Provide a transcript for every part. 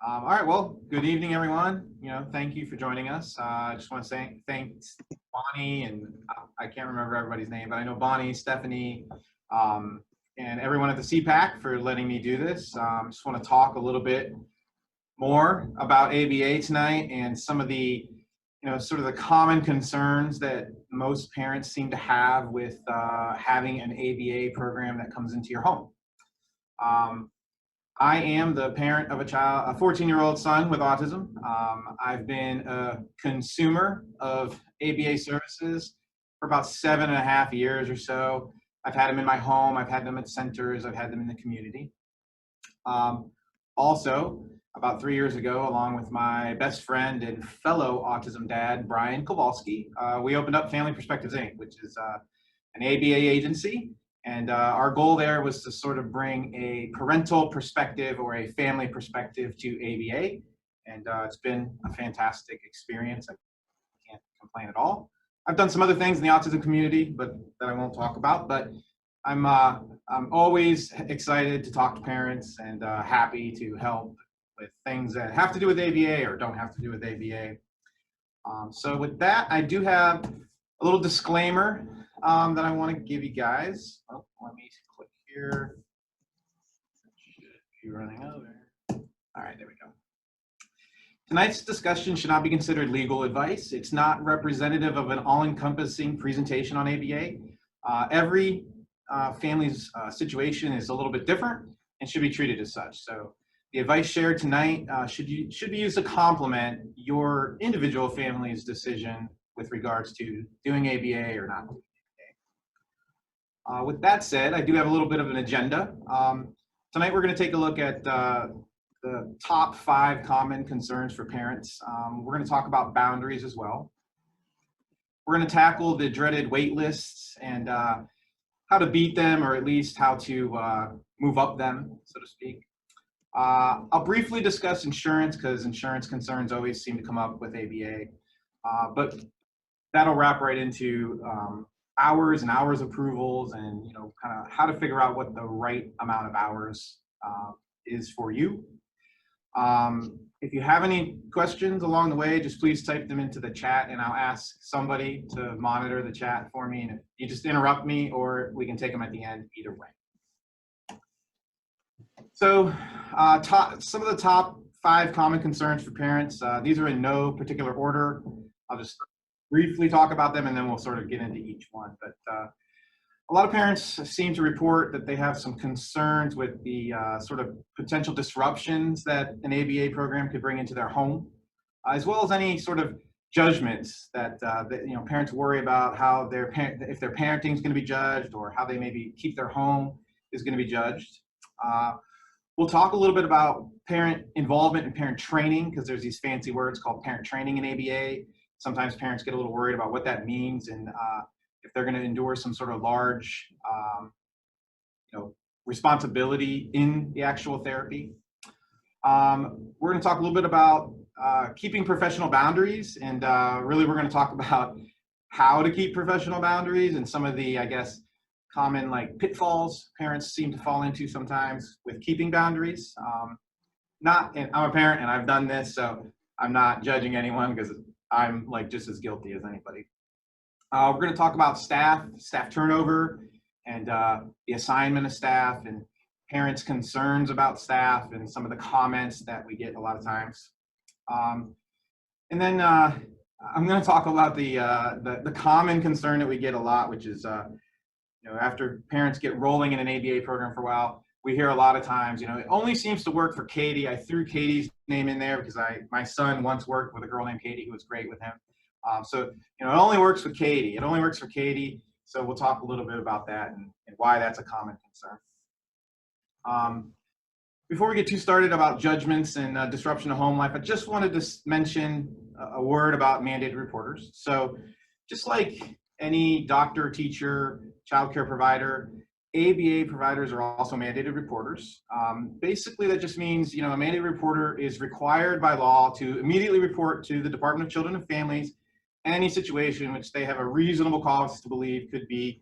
All right, well, good evening, everyone. Thank you for joining us. I just want to say thanks Bonnie and I can't remember everybody's name, but I know Bonnie, Stephanie, um, and everyone at the CPAC for letting me do this. Just want to talk a little bit more about ABA tonight and some of the, sort of the common concerns that most parents seem to have with having an ABA program that comes into your home. I am the parent of a 14-year-old son with autism. I've been a consumer of ABA services for about 7.5 years or so. I've had them in my home, I've had them at centers, I've had them in the community. Also, about 3 years ago, along with my best friend and fellow autism dad, Brian Kowalski, we opened up Family Perspectives Inc., which is an ABA agency. And our goal there was to sort of bring a parental perspective or a family perspective to ABA. And it's been a fantastic experience. I can't complain at all. I've done some other things in the autism community, but that I won't talk about. But I'm always excited to talk to parents and happy to help with things that have to do with ABA or don't have to do with ABA. So with that, I do have a little disclaimer that I want to give you guys. Oh, let me click here. Should be running over. All right, there we go. Tonight's discussion should not be considered legal advice. It's not representative of an all-encompassing presentation on ABA. Every family's situation is a little bit different and should be treated as such. So the advice shared tonight should be used to complement your individual family's decision with regards to doing ABA or not doing ABA. With that said, I do have a little bit of an agenda. Tonight we're going to take a look at the top 5 common concerns for parents. We're going to talk about boundaries as well. We're going to tackle the dreaded wait lists and how to beat them, or at least how to move up them, so to speak. I'll briefly discuss insurance because insurance concerns always seem to come up with ABA, but that'll wrap right into hours and hours approvals and kind of how to figure out what the right amount of hours is for you. If you have any questions along the way, just please type them into the chat and I'll ask somebody to monitor the chat for me. And if you just interrupt me, or we can take them at the end, either way. So some of the top 5 common concerns for parents, these are in no particular order. I'll just briefly talk about them and then we'll sort of get into each one. But a lot of parents seem to report that they have some concerns with the sort of potential disruptions that an ABA program could bring into their home, as well as any sort of judgments that, parents worry about how if their parenting is going to be judged or how they maybe keep their home is going to be judged. We'll talk a little bit about parent involvement and parent training, because there's these fancy words called parent training in ABA. Sometimes parents get a little worried about what that means and if they're going to endure some sort of large, responsibility in the actual therapy. We're going to talk a little bit about keeping professional boundaries, and really we're going to talk about how to keep professional boundaries and some of the, I guess, common pitfalls parents seem to fall into sometimes with keeping boundaries. And I'm a parent and I've done this, so I'm not judging anyone because I'm just as guilty as anybody. We're going to talk about staff turnover, and the assignment of staff, and parents' concerns about staff, and some of the comments that we get a lot of times. And then I'm going to talk about the common concern that we get a lot, which is after parents get rolling in an ABA program for a while, we hear a lot of times, it only seems to work for Katie. I threw Katie's name in there because my son once worked with a girl named Katie who was great with him. So it only works with Katie. It only works for Katie. So we'll talk a little bit about that and why that's a common concern. Before we get too started about judgments and disruption of home life, I just wanted to mention a word about mandated reporters. So just like any doctor, teacher, childcare provider, ABA providers are also mandated reporters. Basically, that just means, a mandated reporter is required by law to immediately report to the Department of Children and Families any situation which they have a reasonable cause to believe could be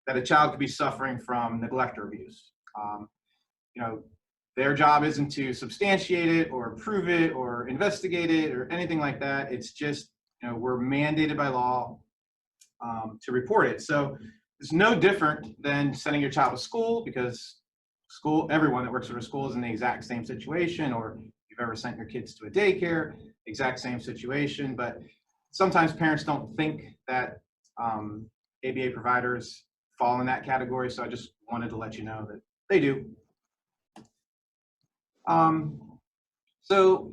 that a child could be suffering from neglect or abuse. their job isn't to substantiate it or prove it or investigate it or anything like that. It's just, we're mandated by law to report it. So it's no different than sending your child to school, because everyone that works at a school is in the exact same situation, or if you've ever sent your kids to a daycare, exact same situation. But sometimes parents don't think that ABA providers fall in that category. So I just wanted to let you know that they do. So,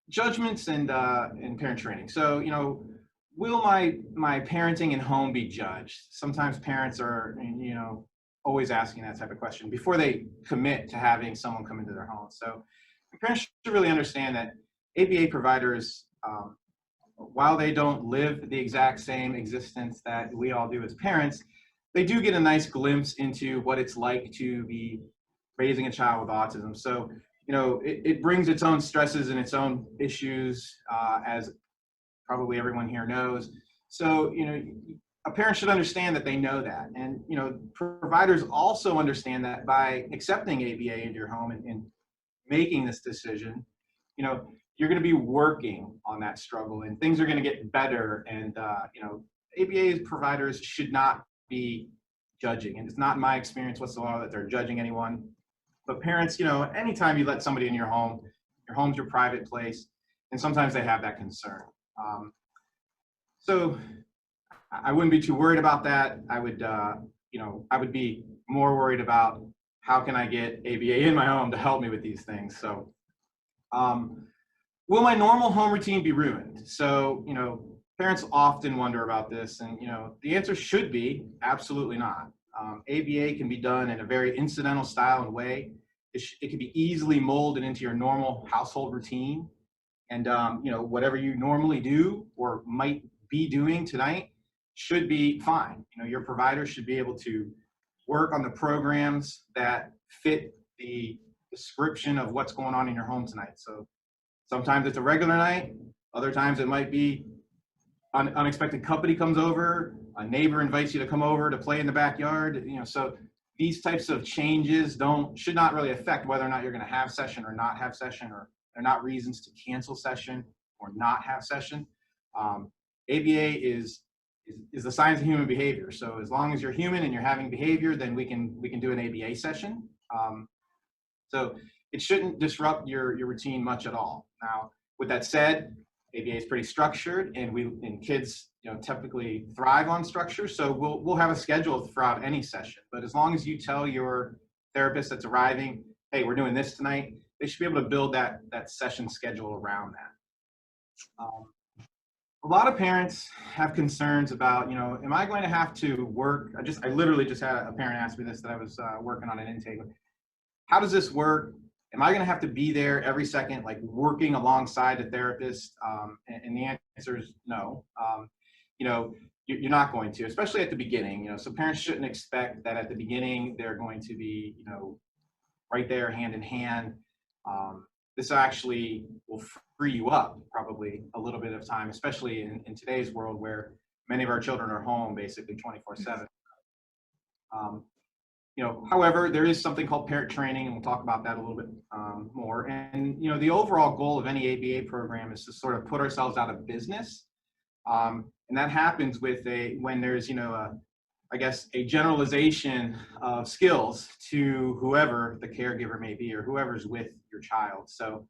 judgments and parent training. So, will my parenting in home be judged? Sometimes parents are, always asking that type of question before they commit to having someone come into their home. So parents should really understand that ABA providers, while they don't live the exact same existence that we all do as parents, they do get a nice glimpse into what it's like to be raising a child with autism. So, it brings its own stresses and its own issues, as probably everyone here knows. So, a parent should understand that they know that. And, providers also understand that by accepting ABA into your home and making this decision, you're going to be working on that struggle and things are going to get better. And, ABA providers should not be judging. And it's not my experience whatsoever that they're judging anyone. But parents, anytime you let somebody in your home's your private place, and sometimes they have that concern. So I wouldn't be too worried about that. I would, I would be more worried about how can I get ABA in my home to help me with these things. So, will my normal home routine be ruined? So, parents often wonder about this, and, the answer should be absolutely not. ABA can be done in a very incidental style and way. It can be easily molded into your normal household routine. And, whatever you normally do or might be doing tonight should be fine. Your provider should be able to work on the programs that fit the description of what's going on in your home tonight. So sometimes it's a regular night. Other times it might be unexpected company comes over, a neighbor invites you to come over to play in the backyard. So these types of changes should not really affect whether or not you're going to have session or not have session, or they're not reasons to cancel session or not have session. ABA is the science of human behavior. So as long as you're human and you're having behavior, then we can do an ABA session. So it shouldn't disrupt your routine much at all. Now, with that said, ABA is pretty structured, and kids, typically thrive on structure. So we'll have a schedule throughout any session. But as long as you tell your therapist that's arriving, hey, we're doing this tonight, they should be able to build that session schedule around that. A lot of parents have concerns about, am I going to have to work? I literally just had a parent ask me this, that I was working on an intake. How does this work? Am I going to have to be there every second, like working alongside the therapist? And the answer is no. You're not going to, especially at the beginning. So parents shouldn't expect that at the beginning they're going to be, right there, hand in hand. This actually will free you up probably a little bit of time, especially in today's world where many of our children are home basically 24/7. However, there is something called parent training, and we'll talk about that a little bit more. And, the overall goal of any ABA program is to sort of put ourselves out of business. And that happens when there's, I guess, a generalization of skills to whoever the caregiver may be or whoever's with your child. So,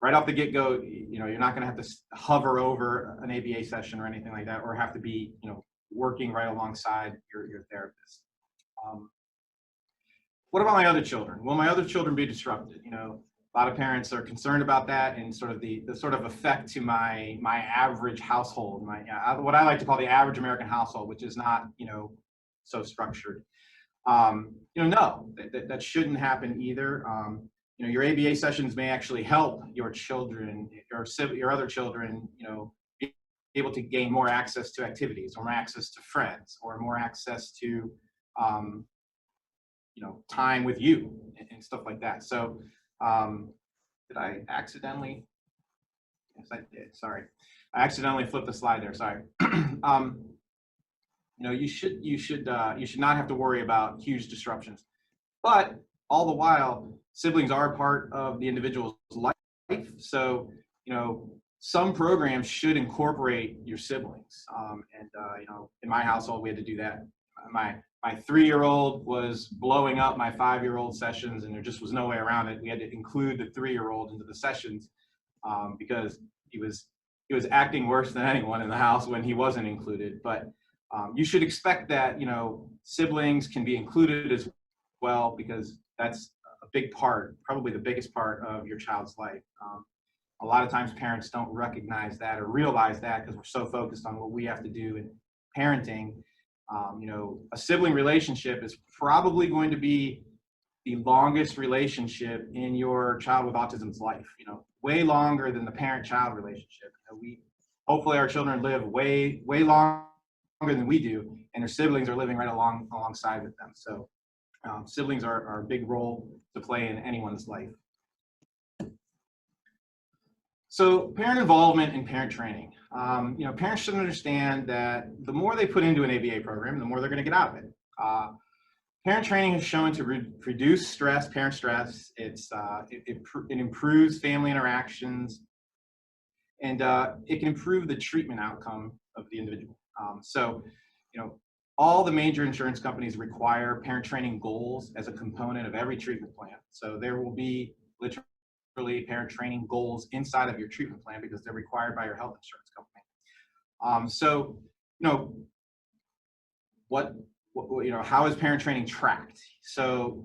right off the get-go, you're not going to have to hover over an ABA session or anything like that, or have to be, working right alongside your therapist. What about my other children? Will my other children be disrupted? A lot of parents are concerned about that, and sort of the sort of effect to my average household, what I like to call the average American household, which is not, so structured. No, that shouldn't happen either. Your ABA sessions may actually help your children or your other children, be able to gain more access to activities, or more access to friends, or more access to, time with you and stuff like that. So, did I accidentally? Yes, I did. Sorry, I accidentally flipped the slide there. Sorry. You should not have to worry about huge disruptions. But all the while, siblings are a part of the individual's life. So, some programs should incorporate your siblings. In my household, we had to do that. My 3-year-old was blowing up my 5-year-old sessions, and there just was no way around it. We had to include the 3-year-old into the sessions because he was acting worse than anyone in the house when he wasn't included. But you should expect that siblings can be included as well, because that's a big part, probably the biggest part of your child's life. A lot of times parents don't recognize that or realize that because we're so focused on what we have to do in parenting. A sibling relationship is probably going to be the longest relationship in your child with autism's life, way longer than the parent-child relationship. Hopefully our children live way longer than we do, and their siblings are living right alongside with them. So siblings are a big role to play in anyone's life. So parent involvement in parent training. Parents should understand that the more they put into an ABA program, the more they're going to get out of it. Parent training has shown to reduce stress, parent stress. It improves family interactions, and it can improve the treatment outcome of the individual. All the major insurance companies require parent training goals as a component of every treatment plan. So there will be literally parent training goals inside of your treatment plan because they're required by your health insurance company. How is parent training tracked? So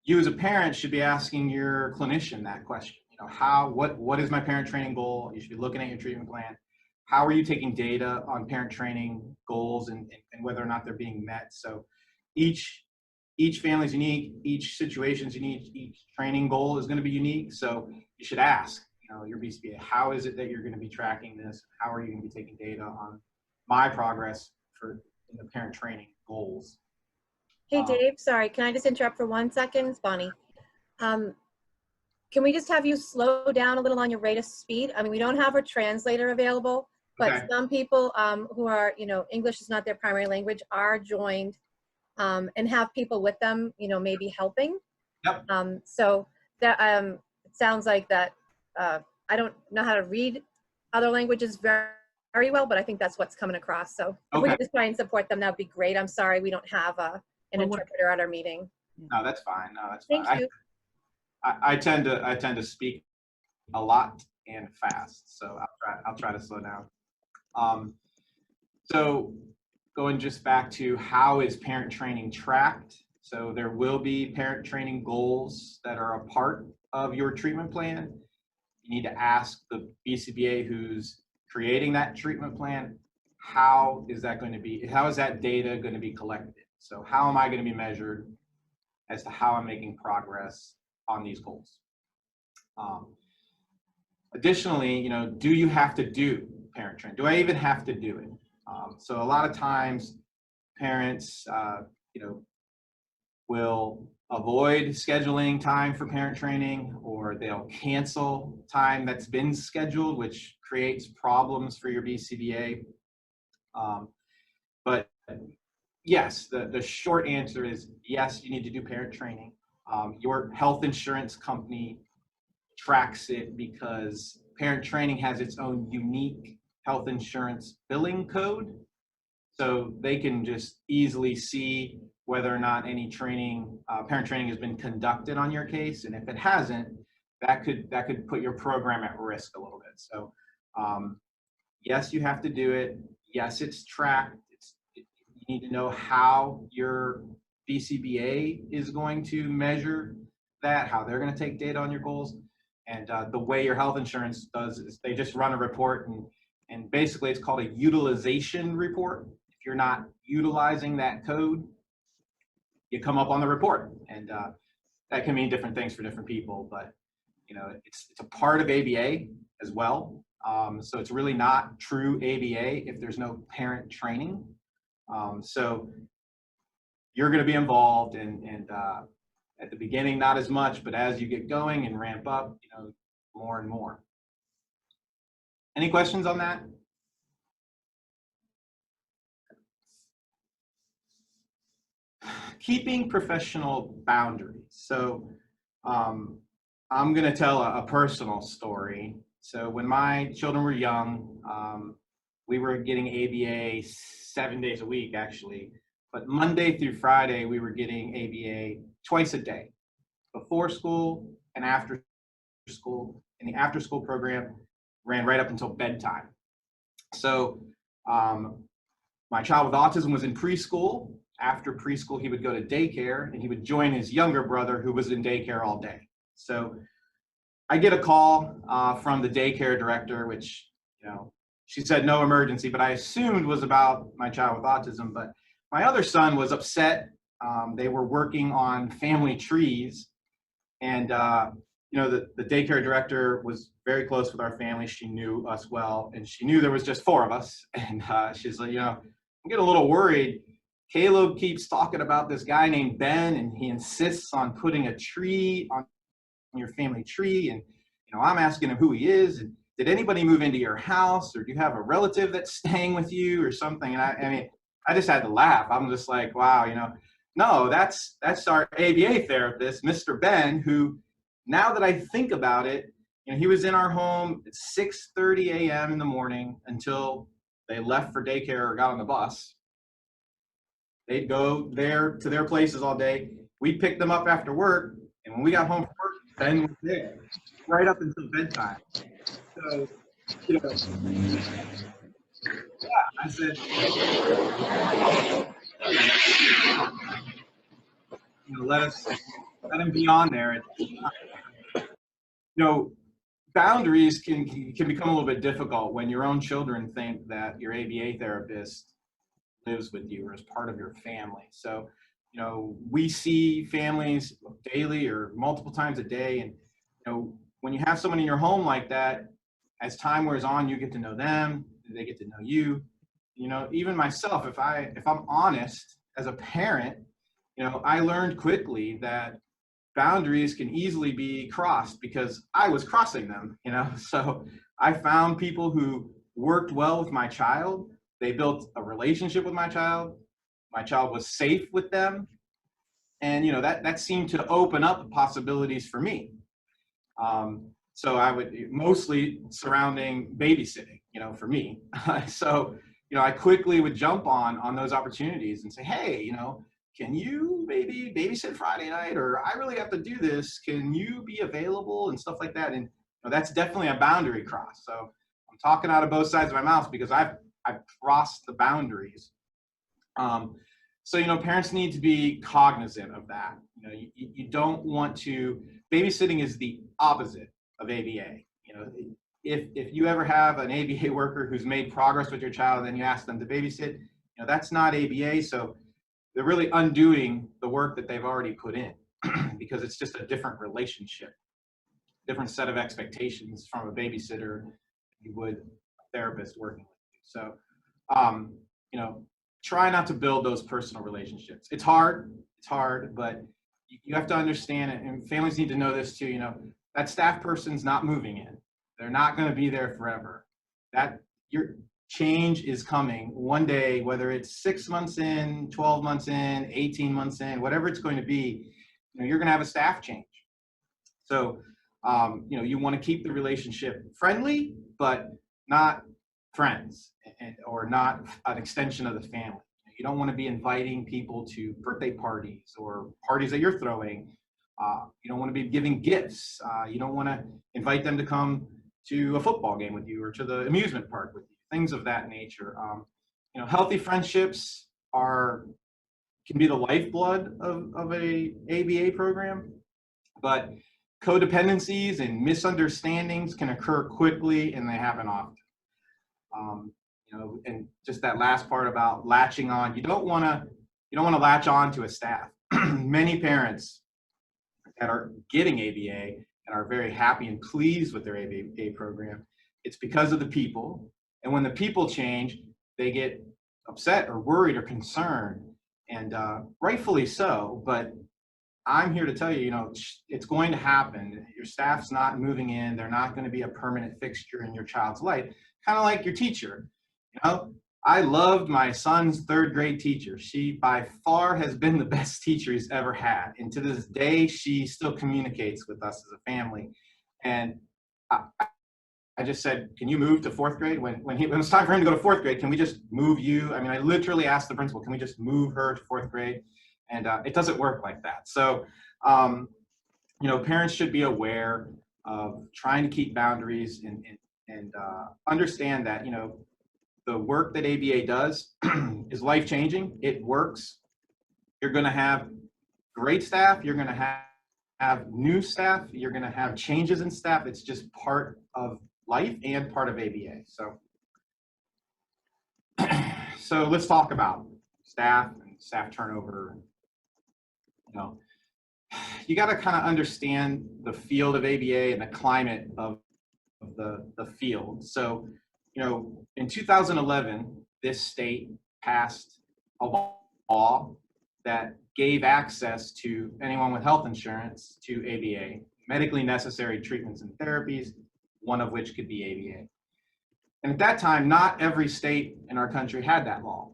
you as a parent should be asking your clinician that question. What is my parent training goal? You should be looking at your treatment plan. How are you taking data on parent training goals and whether or not they're being met? So each family's unique, each situation's unique, each training goal is going to be unique. So you should ask, your BCBA, how is it that you're going to be tracking this? How are you going to be taking data on my progress in the parent training goals? Hey, Dave, sorry, can I just interrupt for 1 second? It's Bonnie. Can we just have you slow down a little on your rate of speed? I mean, we don't have a translator available, but Okay. some people who are, English is not their primary language are joined and have people with them, maybe helping. Yep. So that it sounds like that. I don't know how to read other languages very well, but I think that's what's coming across. So if we could just try and support them, that would be great. I'm sorry we don't have an interpreter at our meeting. No, that's fine. No, that's fine. Thank you. I tend to speak a lot and fast, so I'll try to slow down. So going just back to how is parent training tracked? So there will be parent training goals that are a part of your treatment plan. You need to ask the BCBA who's creating that treatment plan, how is that data going to be collected? So how am I going to be measured as to how I'm making progress on these goals? Additionally, do you have to do parent training? Do I even have to do it? So a lot of times parents, will avoid scheduling time for parent training, or they'll cancel time that's been scheduled, which creates problems for your BCBA. But yes, the short answer is yes, you need to do parent training. Your health insurance company tracks it because parent training has its own unique health insurance billing code. So they can just easily see whether or not any parent training has been conducted on your case. And if it hasn't, that could put your program at risk a little bit. So yes, you have to do it. Yes, it's tracked. You need to know how your BCBA is going to measure that, how they're going to take data on your goals. And the way your health insurance does is they just run a report, and basically it's called a utilization report. If you're not utilizing that code, you come up on the report, and that can mean different things for different people, but it's a part of ABA as well. So it's really not true ABA if there's no parent training. So you're going to be involved, and at the beginning, not as much, but as you get going and ramp up, more and more. Any questions on that? keeping professional boundaries. So I'm going to tell a personal story. So when my children were young, we were getting ABA 7 days a week, actually. But Monday through Friday, we were getting ABA twice a day, before school and after school. And the after school program ran right up until bedtime. So my child with autism was in preschool. After preschool, he would go to daycare and he would join his younger brother who was in daycare all day. So I get a call from the daycare director, which, she said no emergency, but I assumed was about my child with autism. But my other son was upset. They were working on family trees, and the daycare director was very close with our family. She knew us well, and she knew there was just 4 of us. And she's like, I'm getting a little worried. Caleb keeps talking about this guy named Ben, and he insists on putting a tree on your family tree. And, I'm asking him who he is. And did anybody move into your house, or do you have a relative that's staying with you or something? And I just had to laugh. I'm just like, wow, no, that's our ABA therapist, Mr. Ben, who, now that I think about it, he was in our home at 6:30 a.m. in the morning until they left for daycare or got on the bus. They'd go there to their places all day. We'd pick them up after work, and when we got home from work, Ben was there right up until bedtime. So, I said, let him be on there. Boundaries can become a little bit difficult when your own children think that your ABA therapist lives with you or is part of your family. So, we see families daily or multiple times a day, and when you have someone in your home like that, as time wears on, you get to know them, they get to know you. Even myself, if I'm honest as a parent, I learned quickly that boundaries can easily be crossed because I was crossing them, So I found people who worked well with my child. They built a relationship with my child. My child was safe with them. And, that seemed to open up possibilities for me. So I would mostly surrounding babysitting, for me. So, I quickly would jump on those opportunities and say, hey, can you maybe babysit Friday night, or I really have to do this. Can you be available and stuff like that? And that's definitely a boundary cross. So I'm talking out of both sides of my mouth because I've crossed the boundaries. So, parents need to be cognizant of that. You don't want to, babysitting is the opposite of ABA. If you ever have an ABA worker who's made progress with your child and then you ask them to babysit, that's not ABA. So they're really undoing the work that they've already put in because it's just a different relationship, different set of expectations from a babysitter you would a therapist working with you. So, try not to build those personal relationships. It's hard, but you have to understand it, and families need to know this too, that staff person's not moving in. They're not going to be there forever. That your change is coming one day, whether it's 6 months in, 12 months in, 18 months in, whatever it's going to be, you're going to have a staff change. So, you want to keep the relationship friendly, but not friends or not an extension of the family. You don't want to be inviting people to birthday parties or parties that you're throwing. You don't want to be giving gifts. You don't want to invite them to come to a football game with you or to the amusement park with you, things of that nature. Healthy friendships can be the lifeblood of a ABA program, but codependencies and misunderstandings can occur quickly, and they happen often. And just that last part about latching on, you don't want to latch on to a staff. Many parents that are getting ABA and are very happy and pleased with their ABA program, it's because of the people. And when the people change, they get upset or worried or concerned, and rightfully so. But I'm here to tell you, it's going to happen. Your staff's not moving in. They're not going to be a permanent fixture in your child's life. Kind of like your teacher. I loved my son's third grade teacher. She by far has been the best teacher he's ever had. And to this day, she still communicates with us as a family. And I, I just said, can you move to fourth grade? When it was time for him to go to fourth grade, can we just move you? I mean, I literally asked the principal, can we just move her to fourth grade? And it doesn't work like that. So, parents should be aware of trying to keep boundaries and understand that, the work that ABA does is life-changing. It works. You're going to have great staff. You're going to have new staff. You're going to have changes in staff. It's just part of life and part of ABA. So let's talk about staff and staff turnover. You got to kind of understand the field of ABA and the climate of the field. So, in 2011, this state passed a law that gave access to anyone with health insurance to ABA, medically necessary treatments and therapies, one of which could be ABA. And at that time, not every state in our country had that law.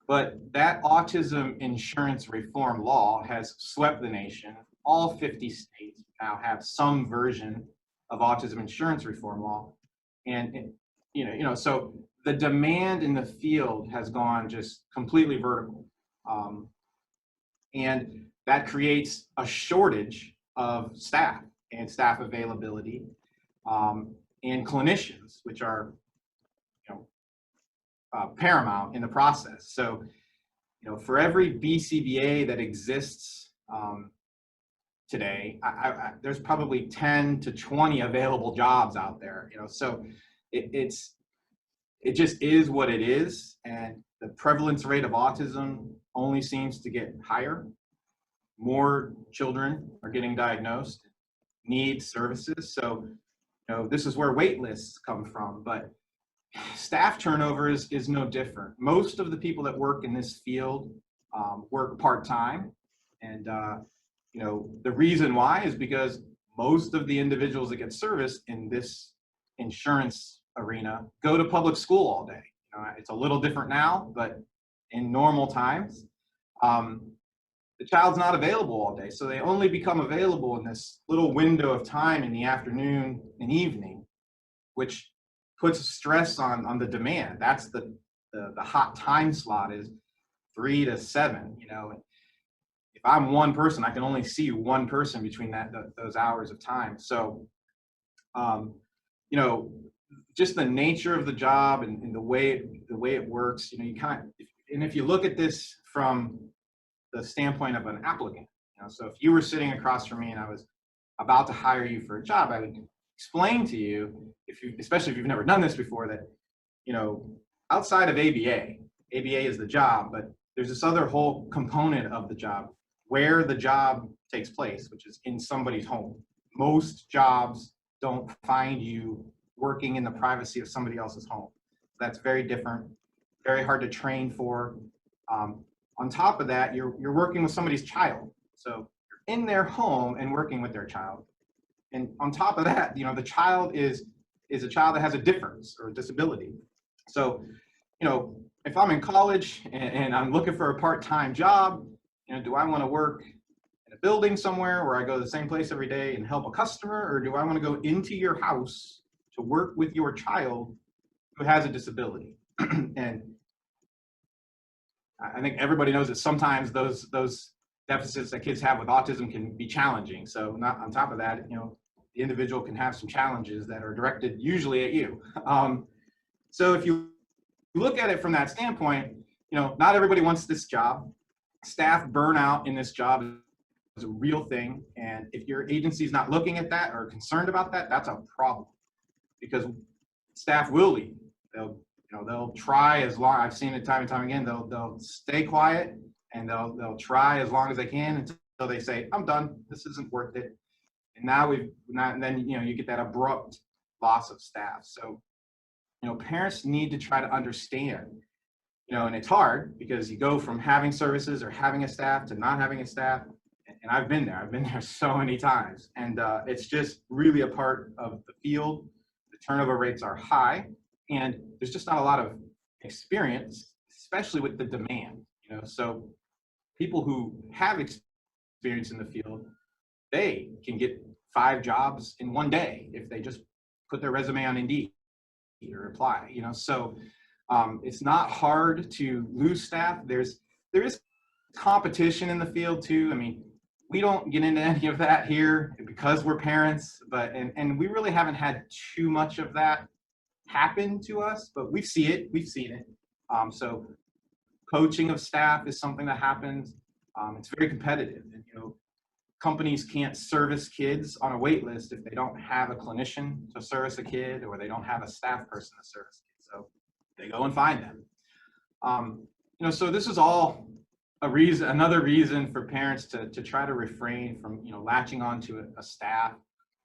But that autism insurance reform law has swept the nation. All 50 states now have some version of autism insurance reform law. And so the demand in the field has gone just completely vertical. And that creates a shortage of staff and staff availability and clinicians, which are paramount in the process. So, for every BCBA that exists today, there's probably 10 to 20 available jobs out there. So it just is what it is, and the prevalence rate of autism only seems to get higher. More children are getting diagnosed, need services. So, this is where wait lists come from, but staff turnover is no different. Most of the people that work in this field work part-time, and the reason why is because most of the individuals that get serviced in this insurance arena go to public school all day. It's a little different now, but in normal times, the child's not available all day, so they only become available in this little window of time in the afternoon and evening, which puts stress on the demand. That's the hot time slot is 3 to 7. If I'm one person, I can only see one person between those hours of time. So, just the nature of the job and the way it works. You can't. And if you look at this from the standpoint of an applicant, so if you were sitting across from me and I was about to hire you for a job, I would explain to you, especially if you've never done this before, that outside of ABA is the job, but there's this other whole component of the job where the job takes place, which is in somebody's home. Most jobs don't find you working in the privacy of somebody else's home. That's very different, very hard to train for. On top of that, you're working with somebody's child, so you're in their home and working with their child. And on top of that, the child is a child that has a difference or a disability. So, if I'm in college and I'm looking for a part-time job, do I want to work in a building somewhere where I go to the same place every day and help a customer, or do I want to go into your house to work with your child who has a disability? And I think everybody knows that sometimes those deficits that kids have with autism can be challenging. So not on top of that, the individual can have some challenges that are directed usually at you. So if you look at it from that standpoint, not everybody wants this job. Staff burnout in this job is a real thing. And if your agency is not looking at that or concerned about that, that's a problem, because staff will leave. They'll try as long. I've seen it time and time again. They'll stay quiet and they'll try as long as they can until they say, "I'm done. This isn't worth it." And and then you get that abrupt loss of staff. So parents need to try to understand. And it's hard because you go from having services or having a staff to not having a staff. And I've been there. I've been there so many times. And it's just really a part of the field. The turnover rates are high. And there's just not a lot of experience, especially with the demand, so people who have experience in the field, they can get 5 jobs in one day if they just put their resume on Indeed or apply, so it's not hard to lose staff. There is competition in the field too. I mean, we don't get into any of that here because we're parents, but and we really haven't had too much of that happen to us, but we've seen it. So poaching of staff is something that happens. It's very competitive, and companies can't service kids on a wait list if they don't have a clinician to service a kid, or they don't have a staff person to service a kid. So they go and find them. So this is all another reason for parents to try to refrain from latching onto a staff,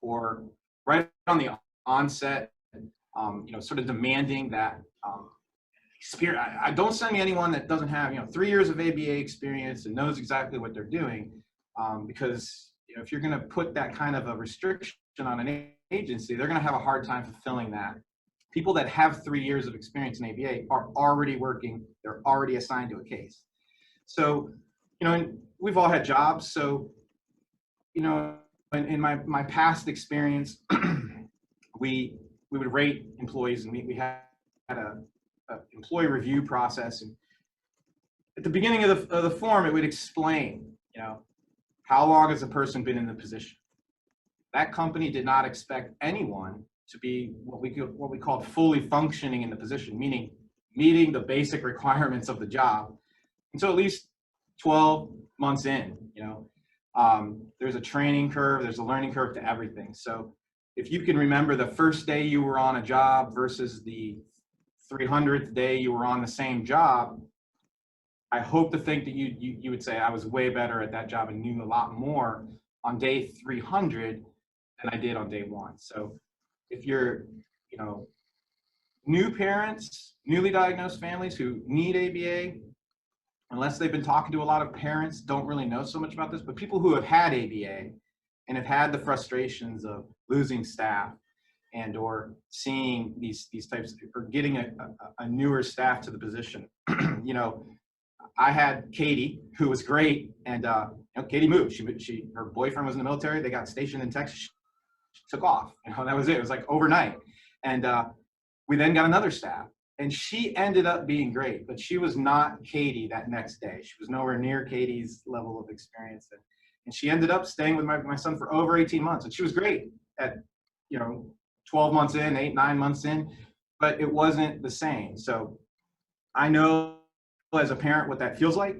or right on the onset, sort of demanding that experience. I don't send me anyone that doesn't have 3 years of ABA experience and knows exactly what they're doing, because if you're going to put that kind of a restriction on an agency, they're going to have a hard time fulfilling that. People that have 3 years of experience in ABA are already working. They're already assigned to a case. So, and we've all had jobs. So, in my past experience, we would rate employees, and we had a employee review process. And at the beginning of the form, it would explain, how long has a person been in the position. That company did not expect anyone to be what we called fully functioning in the position, meaning meeting the basic requirements of the job until at least 12 months in. There's a training curve, there's a learning curve to everything. So if you can remember the first day you were on a job versus the 300th day you were on the same job, I hope to think that you would say I was way better at that job and knew a lot more on day 300 than I did on day 1. So if you're, new parents, newly diagnosed families who need ABA, unless they've been talking to a lot of parents, don't really know so much about this, but people who have had ABA and have had the frustrations of losing staff and or seeing these types, or getting a newer staff to the position. I had Katie, who was great, and Katie moved. Her boyfriend was in the military. They got stationed in Texas. She took off. That was it. It was like overnight. And we then got another staff, and she ended up being great, but she was not Katie that next day. She was nowhere near Katie's level of experience, and she ended up staying with my son for over 18 months, and she was great at 12 months in, 8, 9 months in, but it wasn't the same. So I know as a parent what that feels like,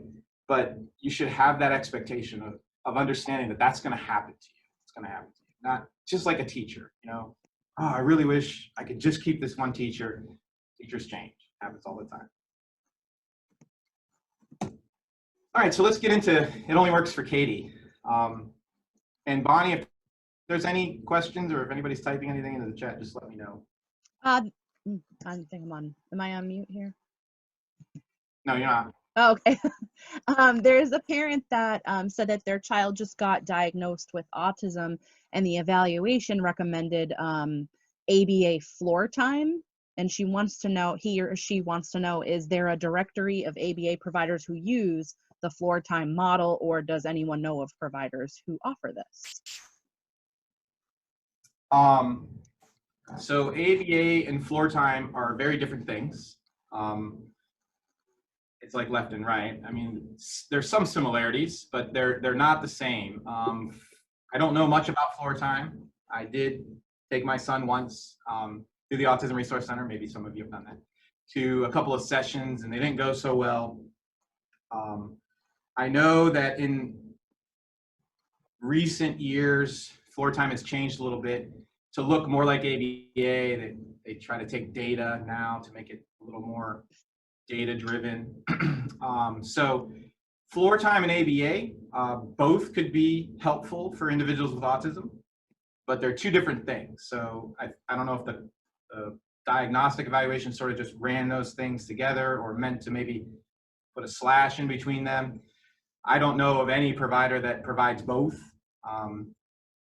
but you should have that expectation of understanding that that's going to happen to you. It's going to happen to you. Not just like a teacher, oh, I really wish I could just keep this one teacher. Teachers change. It happens all the time. All right, so let's get into It Only Works for Katie. And Bonnie, if there's any questions or if anybody's typing anything into the chat, just let me know. I think I'm on. Am I on mute here? No, you're not. Oh, okay. There's a parent that said that their child just got diagnosed with autism, and the evaluation recommended ABA floor time. And he or she wants to know, is there a directory of ABA providers who use the floor time model, or does anyone know of providers who offer this? So ABA and floor time are very different things. It's like left and right. I mean, there's some similarities, but they're not the same. I don't know much about floor time. I did take my son once to the Autism Resource Center. Maybe some of you have done that, to a couple of sessions, and they didn't go so well. I know that in recent years, floor time has changed a little bit to look more like ABA. They try to take data now to make it a little more data-driven. So floor time and ABA, both could be helpful for individuals with autism, but they're two different things. So I don't know if the diagnostic evaluation sort of just ran those things together or meant to maybe put a slash in between them. I don't know of any provider that provides both.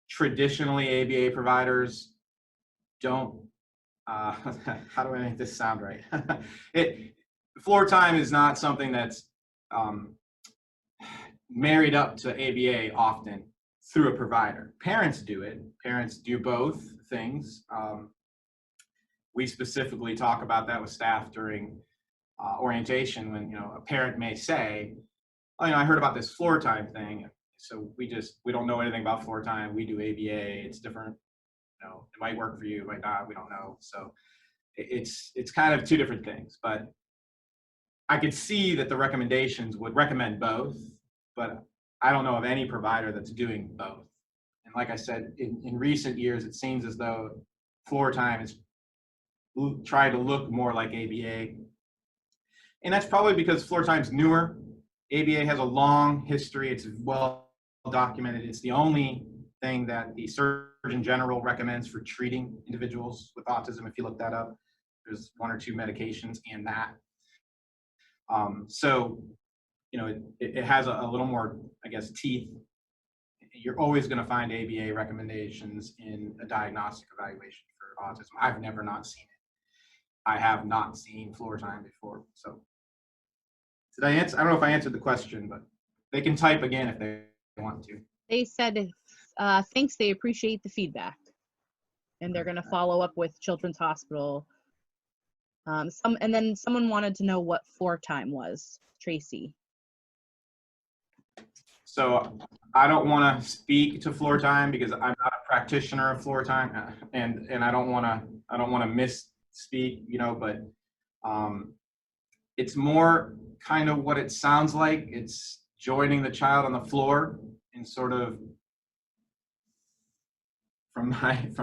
Traditionally, ABA providers don't how do I make this sound right? Floor time is not something that's um, married up to ABA often through a provider. Parents do it. Parents do both things. We specifically talk about that with staff during orientation when, a parent may say, oh, I heard about this floor time thing. So we don't know anything about floor time. We do ABA. It's different. It might work for you, it might not. We don't know. So it's kind of two different things. But I could see that the recommendations would recommend both, but I don't know of any provider that's doing both. And like I said, in recent years, it seems as though floor time is trying to look more like ABA. And that's probably because floor time's newer. ABA has a long history. It's well documented. It's the only thing that the Surgeon General recommends for treating individuals with autism. If you look that up, there's 1 or 2 medications and that. So, it has a little more, I guess, teeth. You're always going to find ABA recommendations in a diagnostic evaluation for autism. I've never not seen it. I have not seen floor time before. So did I answer? I don't know if I answered the question, but they can type again if they want to. They said, thanks, they appreciate the feedback. And they're going to follow up with Children's Hospital. And then someone wanted to know what floor time was, Tracy. So I don't want to speak to floor time because I'm not a practitioner of floor time, and I don't want to misspeak, but it's more kind of what it sounds like. It's joining the child on the floor and sort of, from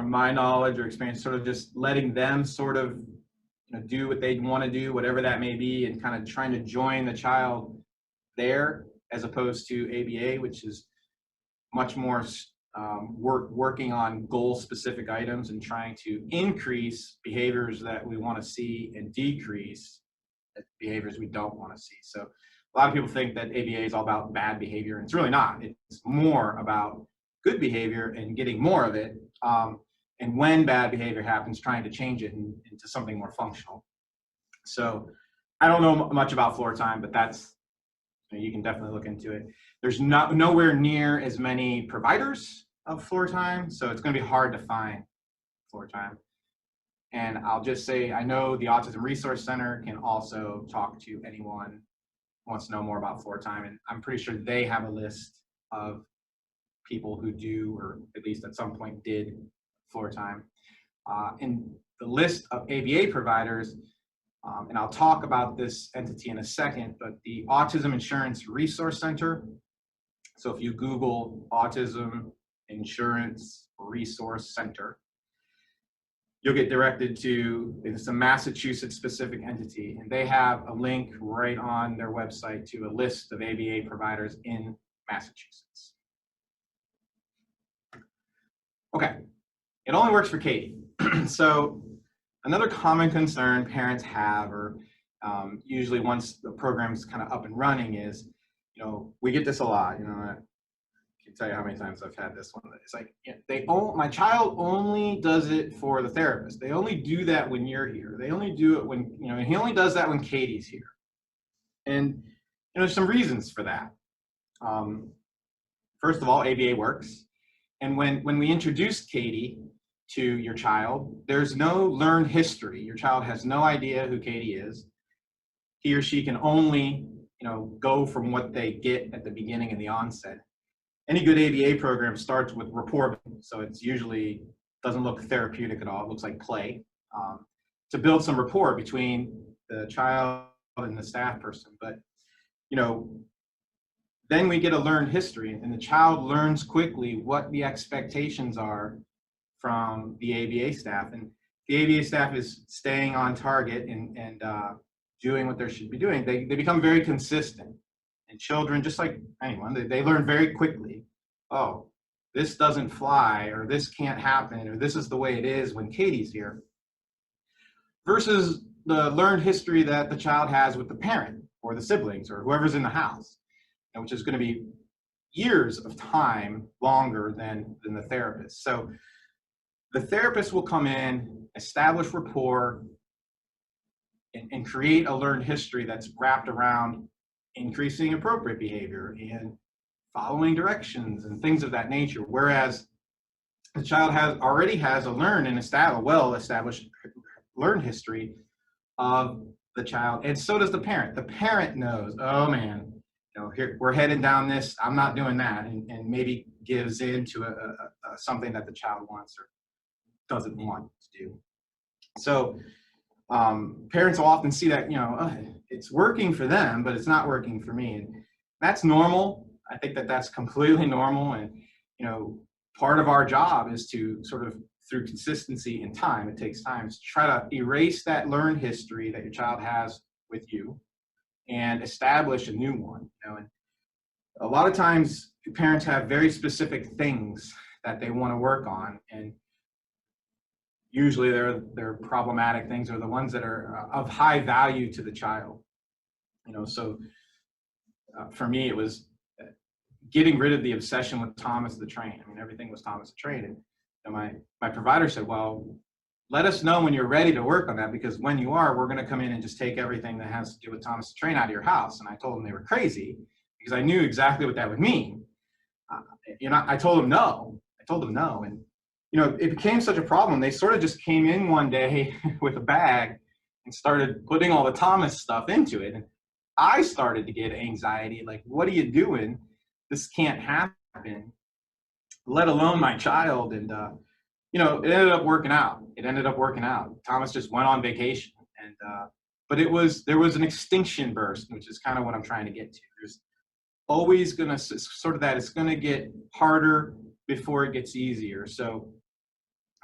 my knowledge or experience, sort of just letting them sort of do what they want to do, whatever that may be, and kind of trying to join the child there, as opposed to ABA, which is much more working on goal-specific items and trying to increase behaviors that we want to see and decrease behaviors we don't want to see. So a lot of people think that ABA is all about bad behavior, and it's really not. It's more about good behavior and getting more of it. And when bad behavior happens, trying to change it into something more functional. So I don't know much about floor time, but you can definitely look into it. There's nowhere near as many providers of floor time, so it's going to be hard to find floor time. And I'll just say, I know the Autism Resource Center can also talk to anyone who wants to know more about floor time, and I'm pretty sure they have a list of people who do, or at least at some point did, floor time. And the list of ABA providers, and I'll talk about this entity in a second, but the Autism Insurance Resource Center. So if you Google Autism Insurance Resource Center, you'll get directed to, it's a Massachusetts specific entity, and they have a link right on their website to a list of ABA providers in Massachusetts. Okay, it only works for Katie. So another common concern parents have, or usually once the program's kind of up and running, is, we get this a lot. I can tell you how many times I've had this one. It's like, my child only does it for the therapist. They only do that when you're here. They only do it when, he only does that when Katie's here. And there's some reasons for that. First of all, ABA works. And when we introduce Katie to your child, there's no learned history. Your child has no idea who Katie is. He or she can only, go from what they get at the beginning and the onset. Any good ABA program starts with rapport, so it's usually doesn't look therapeutic at all. It looks like play, to build some rapport between the child and the staff person. But, then we get a learned history, and the child learns quickly what the expectations are from the ABA staff. And the ABA staff is staying on target and doing what they should be doing. They become very consistent. And children, just like anyone, they learn very quickly, oh, this doesn't fly, or this can't happen, or this is the way it is when Katie's here. Versus the learned history that the child has with the parent or the siblings or whoever's in the house, which is going to be years of time longer than the therapist. So the therapist will come in establish rapport, and create a learned history that's wrapped around increasing appropriate behavior and following directions and things of that nature. Whereas the child already has a well-established learned history of the child, and so does the parent. The parent knows, oh man, here we're heading down this. I'm not doing that, and maybe gives in to something that the child wants or doesn't want to do. So parents will often see that it's working for them, but it's not working for me, and that's normal. I think that that's completely normal, and part of our job is to sort of, through consistency and time, it takes time, to try to erase that learned history that your child has with you and establish a new one. And a lot of times parents have very specific things that they want to work on, and usually they're problematic things, or the ones that are of high value to the child. So for me, it was getting rid of the obsession with Thomas the Train. I mean, everything was Thomas the Train. And my provider said, well, let us know when you're ready to work on that, because when you are, we're going to come in and just take everything that has to do with Thomas the Train out of your house. And I told them they were crazy, because I knew exactly what that would mean. I told them no. And, it became such a problem. They sort of just came in one day with a bag and started putting all the Thomas stuff into it. And I started to get anxiety, like, what are you doing? This can't happen, let alone my child. And, it ended up working out. Thomas just went on vacation. And, but there was an extinction burst, which is kind of what I'm trying to get to. There's always going to sort of that it's going to get harder before it gets easier. So,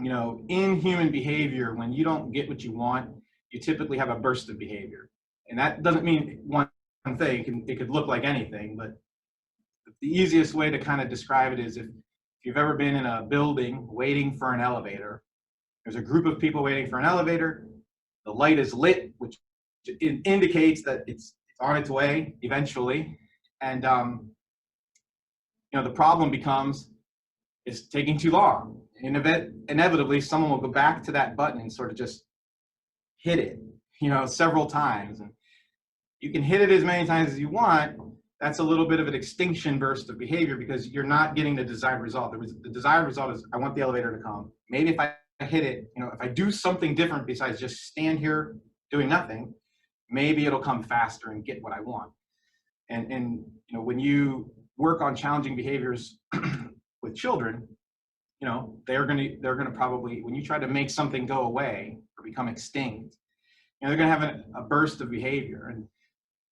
in human behavior, when you don't get what you want, you typically have a burst of behavior. And that doesn't mean one thing. It could look like anything, but the easiest way to kind of describe it is if you've ever been in a building waiting for an elevator, there's a group of people waiting for an elevator, the light is lit, which indicates that it's on its way eventually. And, the problem becomes it's taking too long. And inevitably, someone will go back to that button and sort of just hit it, several times. And you can hit it as many times as you want. That's a little bit of an extinction burst of behavior, because you're not getting the desired result. The desired result is, I want the elevator to come. Maybe if I hit it, if I do something different besides just stand here doing nothing, maybe it'll come faster and get what I want. And when you work on challenging behaviors with children, they're gonna probably, when you try to make something go away or become extinct, they're gonna have a burst of behavior. And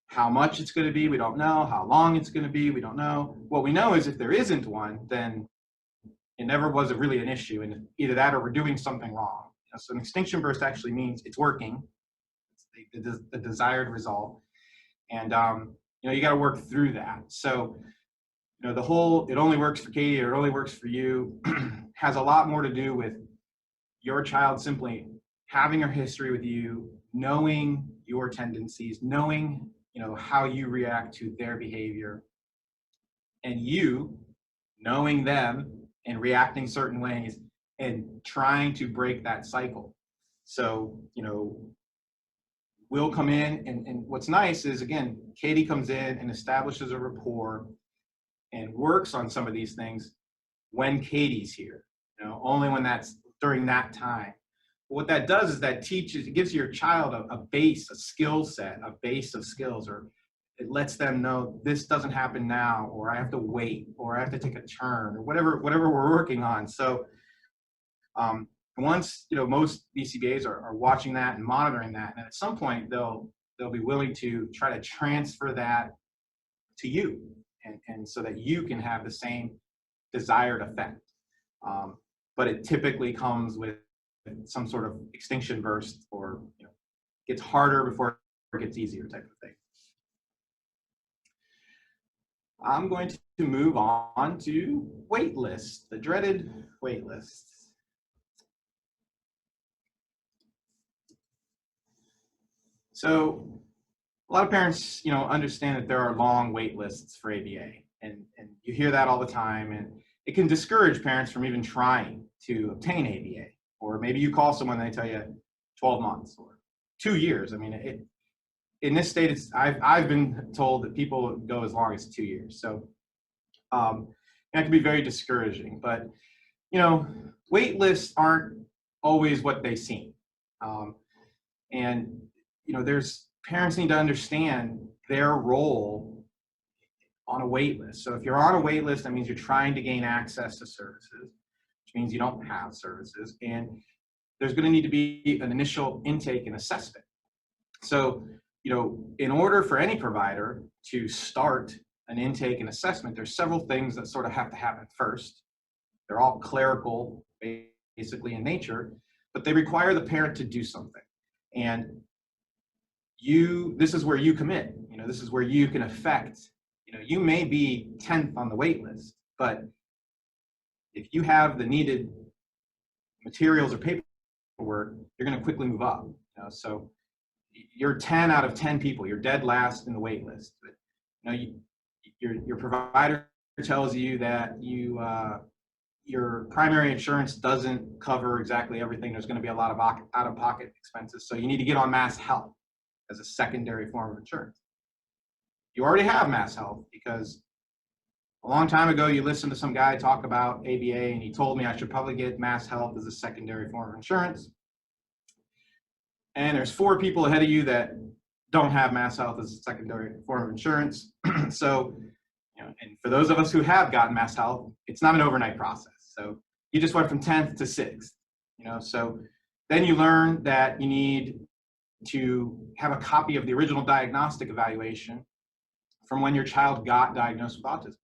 how much it's going to be, we don't know. How long it's going to be, we don't know. What we know is if there isn't one, then it never was really an issue, and either that or we're doing something wrong. So an extinction burst actually means it's working, it's the desired result, and you got to work through that. So the whole "it only works for Katie" or "it only works for you" has a lot more to do with your child simply having a history with you, knowing your tendencies, knowing how you react to their behavior, and you knowing them and reacting certain ways and trying to break that cycle. So, we'll come in, and what's nice is, again, Katie comes in and establishes a rapport and works on some of these things when Katie's here, only when that's during that time. What that does is that it gives your child a base, a skill set, a base of skills, or it lets them know this doesn't happen now, or I have to wait, or I have to take a turn, or whatever we're working on. So once, most BCBAs are watching that and monitoring that, and at some point they'll be willing to try to transfer that to you, and so that you can have the same desired effect. But it typically comes with some sort of extinction burst, or gets harder before it gets easier type of thing. I'm going to move on to wait lists, the dreaded wait lists. So a lot of parents, understand that there are long wait lists for ABA, and you hear that all the time, and it can discourage parents from even trying to obtain ABA. Or maybe you call someone and they tell you 12 months or 2 years. I mean, in this state, I've been told that people go as long as 2 years. So that can be very discouraging. But, you know, wait lists aren't always what they seem. And, you know, parents need to understand their role on a wait list. So if you're on a wait list, that means you're trying to gain access to services, which means you don't have services. And there's going to need to be an initial intake and assessment. So, you know, in order for any provider to start an intake and assessment, there's several things that sort of have to happen first. They're all clerical, basically in nature, but they require the parent to do something. And this is where you commit. You know, this is where you can affect. You know, you may be 10th on the wait list, but if you have the needed materials or paperwork, you're going to quickly move up. You know, so you're 10 out of 10 people. You're dead last in the wait list. But, you know, your provider tells you that your primary insurance doesn't cover exactly everything. There's going to be a lot of out-of-pocket expenses. So you need to get on Mass Health as a secondary form of insurance. You already have Mass Health because a long time ago you listened to some guy talk about ABA and he told me I should probably get Mass Health as a secondary form of insurance. And there's 4 people ahead of you that don't have Mass Health as a secondary form of insurance. So, you know, and for those of us who have gotten Mass Health, it's not an overnight process. So you just went from 10th to 6th, you know, so then you learn that you need to have a copy of the original diagnostic evaluation from when your child got diagnosed with autism.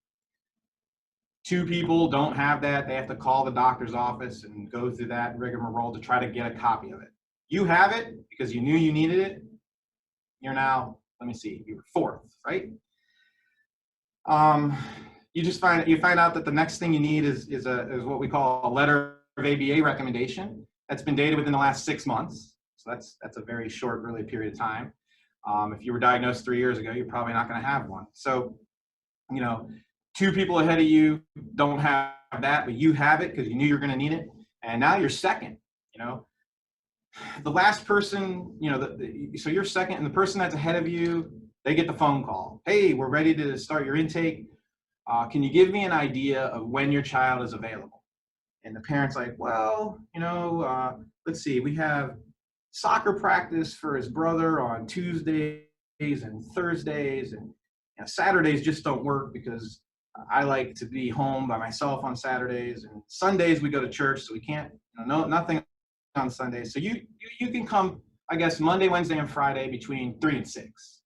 2 people don't have that. They have to call the doctor's office and go through that rigmarole to try to get a copy of it. You have it because you knew you needed it. You're now, let me see, you were 4th, right? You find out that the next thing you need is what we call a letter of ABA recommendation that's been dated within the last 6 months. So that's a very short, really period of time. If you were diagnosed 3 years ago, you're probably not going to have one. So, you know, 2 people ahead of you don't have that, but you have it because you knew you were going to need it. And now you're second, you know. The last person, you know, so you're second, and the person that's ahead of you, they get the phone call. Hey, we're ready to start your intake. Can you give me an idea of when your child is available? And the parent's like, well, you know, let's see, we have soccer practice for his brother on Tuesdays and Thursdays, and you know, Saturdays just don't work because I like to be home by myself on Saturdays, and Sundays we go to church, so we can't, you know, nothing on Sundays. So you can come, I guess, Monday, Wednesday, and Friday between 3 and 6.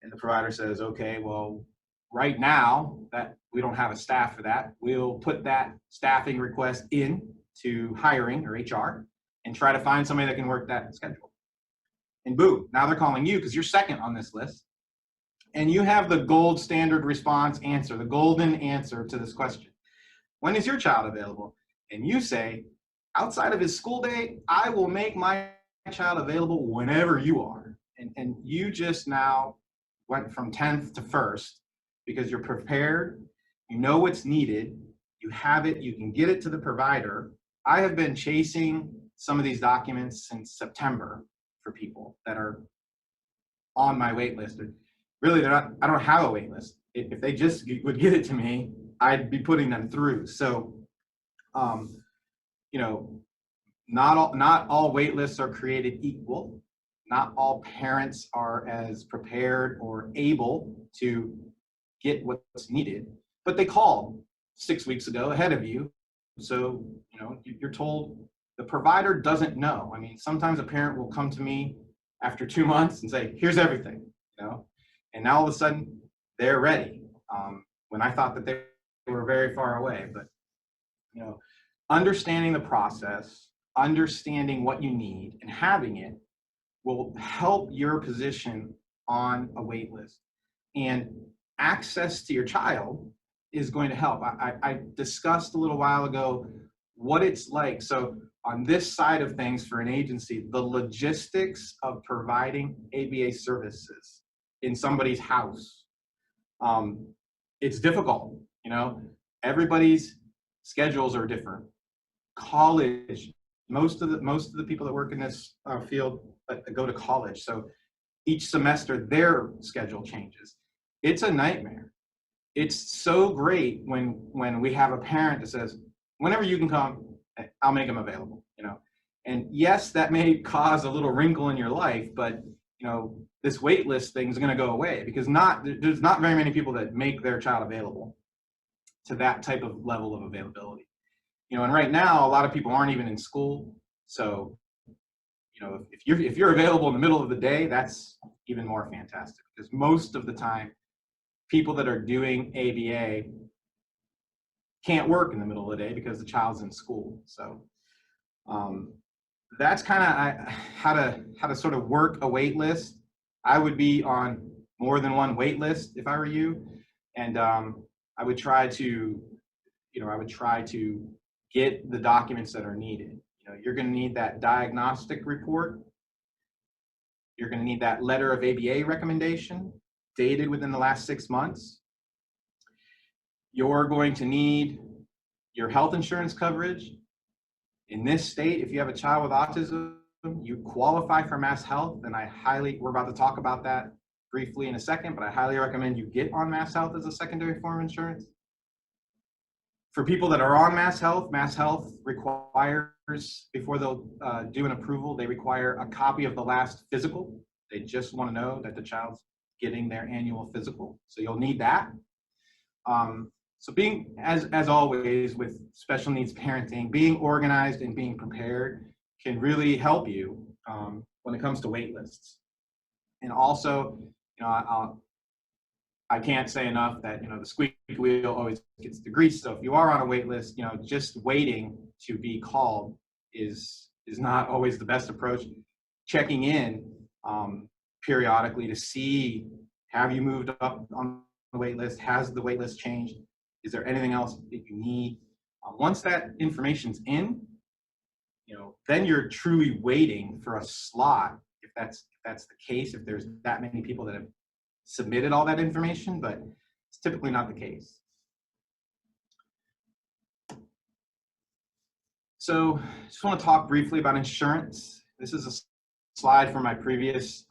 And the provider says, okay, well, right now that we don't have a staff for that, we'll put that staffing request in to hiring or HR and try to find somebody that can work that schedule. And boom, now they're calling you because you're second on this list. And you have the gold standard response answer, the golden answer to this question. When is your child available? And you say, outside of his school day, I will make my child available whenever you are. And you just now went from 10th to 1st because you're prepared, you know what's needed, you have it, you can get it to the provider. I have been chasing some of these documents since September for people that are on my wait list. Really, I don't have a wait list. If they just would get it to me, I'd be putting them through. So, you know, not all wait lists are created equal. Not all parents are as prepared or able to get what's needed, but they called 6 weeks ago ahead of you. So, you know, you're told the provider doesn't know. I mean, sometimes a parent will come to me after 2 months and say, here's everything, you know, and now all of a sudden they're ready. When I thought that they were very far away, but, you know, understanding the process, understanding what you need and having it will help your position on a wait list. And access to your child is going to help. I discussed a little while ago what it's like. So on this side of things for an agency, the logistics of providing ABA services in somebody's house, it's difficult. You know, everybody's schedules are different. College most of the people that work in this field go to college. So each semester their schedule changes. It's a nightmare. It's so great when we have a parent that says, whenever you can come, I'll make them available, you know. And yes, that may cause a little wrinkle in your life, but you know, this wait list thing is going to go away because there's not very many people that make their child available to that type of level of availability. You know, and right now a lot of people aren't even in school, so you know, if you're available in the middle of the day, that's even more fantastic because most of the time people that are doing ABA can't work in the middle of the day because the child's in school. So that's kind of how to sort of work a wait list. I would be on more than one wait list if I were you, and I would try to get the documents that are needed. You know, you're going to need that diagnostic report. You're going to need that letter of ABA recommendation dated within the last 6 months. You're going to need your health insurance coverage. In this state, if you have a child with autism, you qualify for Mass Health, and we're about to talk about that briefly in a second, but I highly recommend you get on Mass Health as a secondary form of insurance. For people that are on Mass Health requires, before they'll do an approval, they require a copy of the last physical. They just want to know that the child's getting their annual physical. So you'll need that. So being, as always with special needs parenting, being organized and being prepared can really help you when it comes to wait lists. And also, you know, I can't say enough that, you know, the squeaky wheel always gets the grease. So if you are on a wait list, you know, just waiting to be called is not always the best approach. Checking in periodically to see, have you moved up on the wait list? Has the wait list changed? Is there anything else that you need? Once that information's in, you know, then you're truly waiting for a slot. If that's the case, if there's that many people that have submitted all that information, but it's typically not the case. So just want to talk briefly about insurance. This is a slide from my previous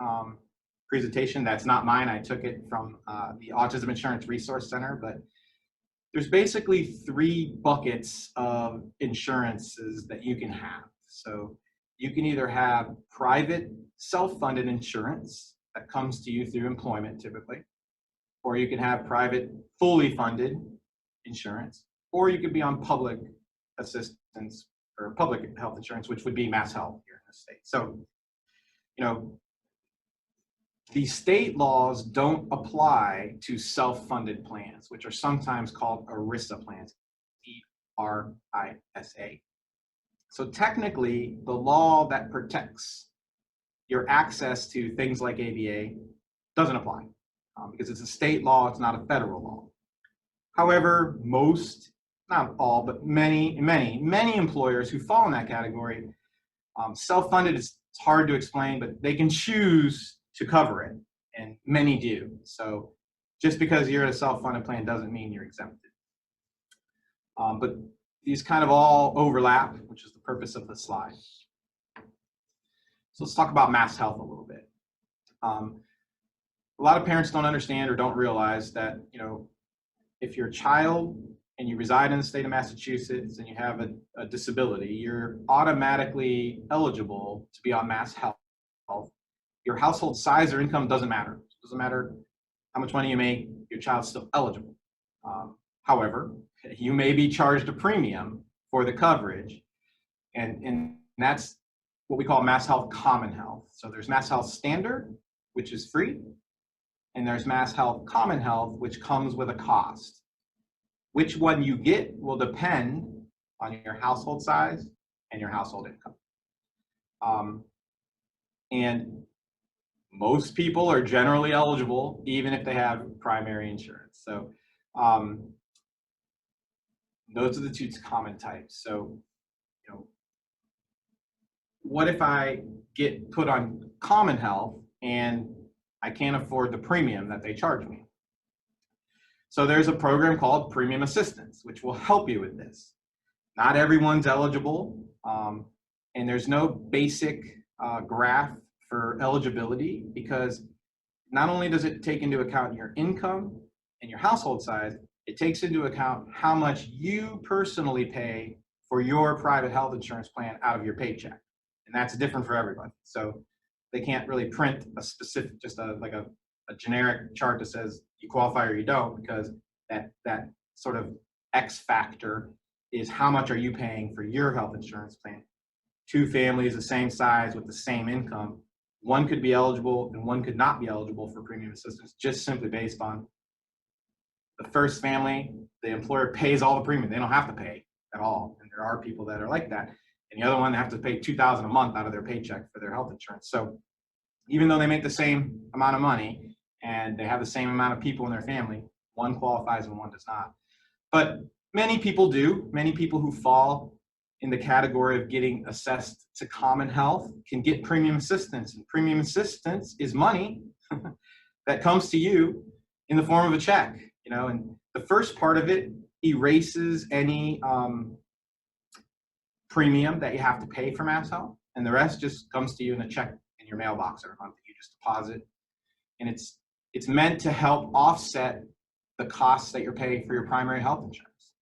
presentation. That's not mine. I took it from the Autism Insurance Resource Center, but there's basically 3 buckets of insurances that you can have. So you can either have private self-funded insurance that comes to you through employment typically, or you can have private fully funded insurance, or you could be on public assistance or public health insurance, which would be Mass Health here in the state. So, you know, the state laws don't apply to self-funded plans, which are sometimes called ERISA plans, E-R-I-S-A. So technically, the law that protects your access to things like ABA doesn't apply because it's a state law, it's not a federal law. However, most, not all, but many employers who fall in that category, self-funded is hard to explain, but they can choose to cover it, and many do. So just because you're in a self-funded plan doesn't mean you're exempted. But these kind of all overlap, which is the purpose of the slide. So let's talk about Mass Health a little bit. A lot of parents don't understand or don't realize that, you know, if you're a child and you reside in the state of Massachusetts and you have a disability, you're automatically eligible to be on Mass Health. Your household size or income doesn't matter. It doesn't matter how much money you make, your child's still eligible. However, you may be charged a premium for the coverage, and that's what we call Mass Health Common Health. So there's Mass Health Standard, which is free, and there's Mass Health Common Health, which comes with a cost. Which one you get will depend on your household size and your household income. And most people are generally eligible, even if they have primary insurance. So those are the 2 common types. So, you know, what if I get put on Common Health and I can't afford the premium that they charge me? So there's a program called Premium Assistance, which will help you with this. Not everyone's eligible, and there's no basic graph for eligibility, because not only does it take into account your income and your household size, it takes into account how much you personally pay for your private health insurance plan out of your paycheck. And that's different for everybody. So they can't really print a specific, just like a generic chart that says you qualify or you don't, because that sort of X factor is how much are you paying for your health insurance plan. Two families the same size with the same income, one could be eligible and one could not be eligible for premium assistance, just simply based on the first family, the employer pays all the premium. They don't have to pay at all. And there are people that are like that. And the other one, they have to pay $2,000 a month out of their paycheck for their health insurance. So even though they make the same amount of money and they have the same amount of people in their family, one qualifies and one does not. But many people do. Many people who fall in the category of getting assessed to common health can get premium assistance. And premium assistance is money that comes to you in the form of a check. And the first part of it erases any premium that you have to pay for Mass Health, and the rest just comes to you in a check in your mailbox every month that you just deposit. And it's meant to help offset the costs that you're paying for your primary health insurance.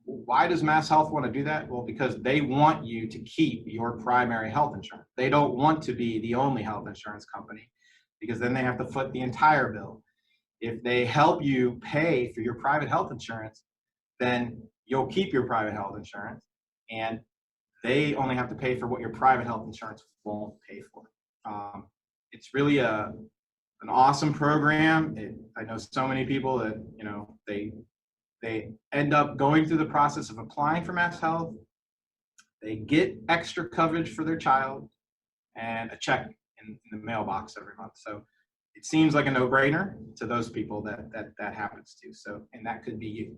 Why does Mass Health want to do that? Well, because they want you to keep your primary health insurance. They don't want to be the only health insurance company, because then they have to foot the entire bill. If they help you pay for your private health insurance, then you'll keep your private health insurance, and they only have to pay for what your private health insurance won't pay for. It's really an awesome program. I know so many people that, they end up going through the process of applying for Mass Health. They get extra coverage for their child and a check in the mailbox every month. So it seems like a no-brainer to those people that happens to. So, and that could be you.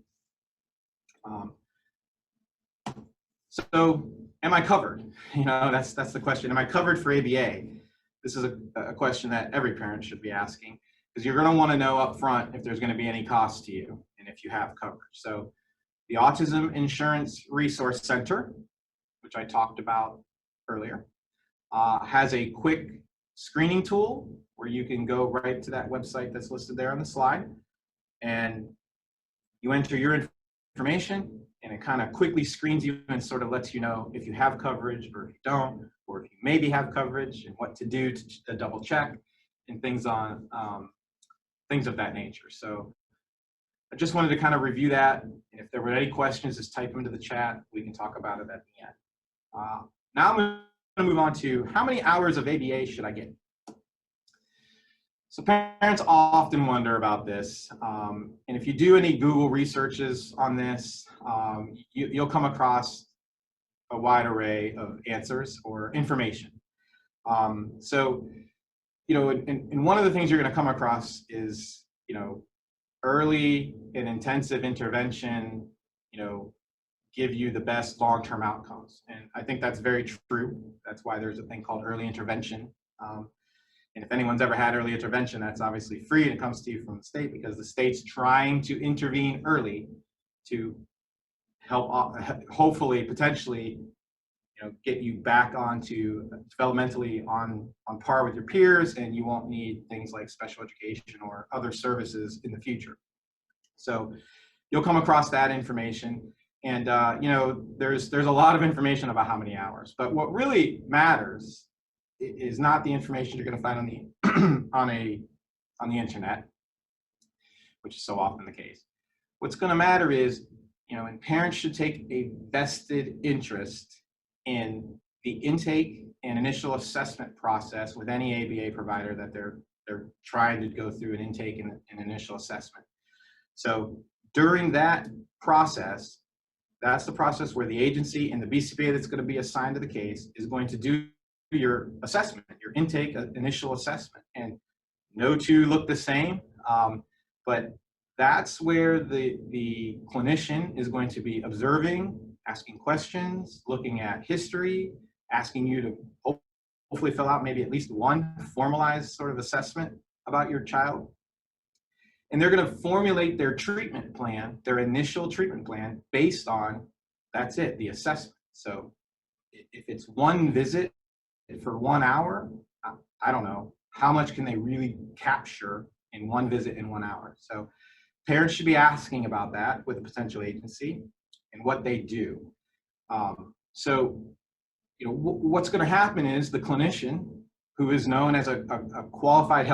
So am I covered? That's the question. Am I covered for ABA? This is a question that every parent should be asking, because you're going to want to know up front if there's going to be any cost to you and if you have coverage. So the Autism Insurance Resource Center, which I talked about earlier, has a quick screening tool where you can go right to that website that's listed there on the slide, and you enter your information, and it kind of quickly screens you and sort of lets you know if you have coverage or if you don't, or if you maybe have coverage and what to do to double check and things of that nature. So I just wanted to kind of review that. And if there were any questions, just type them into the chat. We can talk about it at the end. Now I'm going to move on to how many hours of ABA should I get? So parents often wonder about this. And if you do any Google researches on this, you'll come across a wide array of answers or information. So, and one of the things you're going to come across is, early and intensive intervention, give you the best long-term outcomes. And I think that's very true. That's why there's a thing called early intervention. And if anyone's ever had early intervention, that's obviously free, and it comes to you from the state, because the state's trying to intervene early to help, hopefully, potentially, get you back onto developmentally on par with your peers, and you won't need things like special education or other services in the future. So you'll come across that information, and there's a lot of information about how many hours, but what really matters is not the information you're going to find on the internet, which is so often the case. What's going to matter is, and parents should take a vested interest in the intake and initial assessment process with any ABA provider that they're trying to go through an intake and an initial assessment. So during that process, that's the process where the agency and the BCBA that's going to be assigned to the case is going to do your assessment, your intake, initial assessment. And no two look the same, but that's where the clinician is going to be observing, asking questions, looking at history, asking you to hopefully fill out maybe at least one formalized sort of assessment about your child. And they're going to formulate their treatment plan, their initial treatment plan, based on, that's it, the assessment. So if it's one visit for 1 hour, I don't know, how much can they really capture in one visit in 1 hour? So parents should be asking about that with a potential agency and what they do. So, you know, what's going to happen is the clinician, who is known as a qualified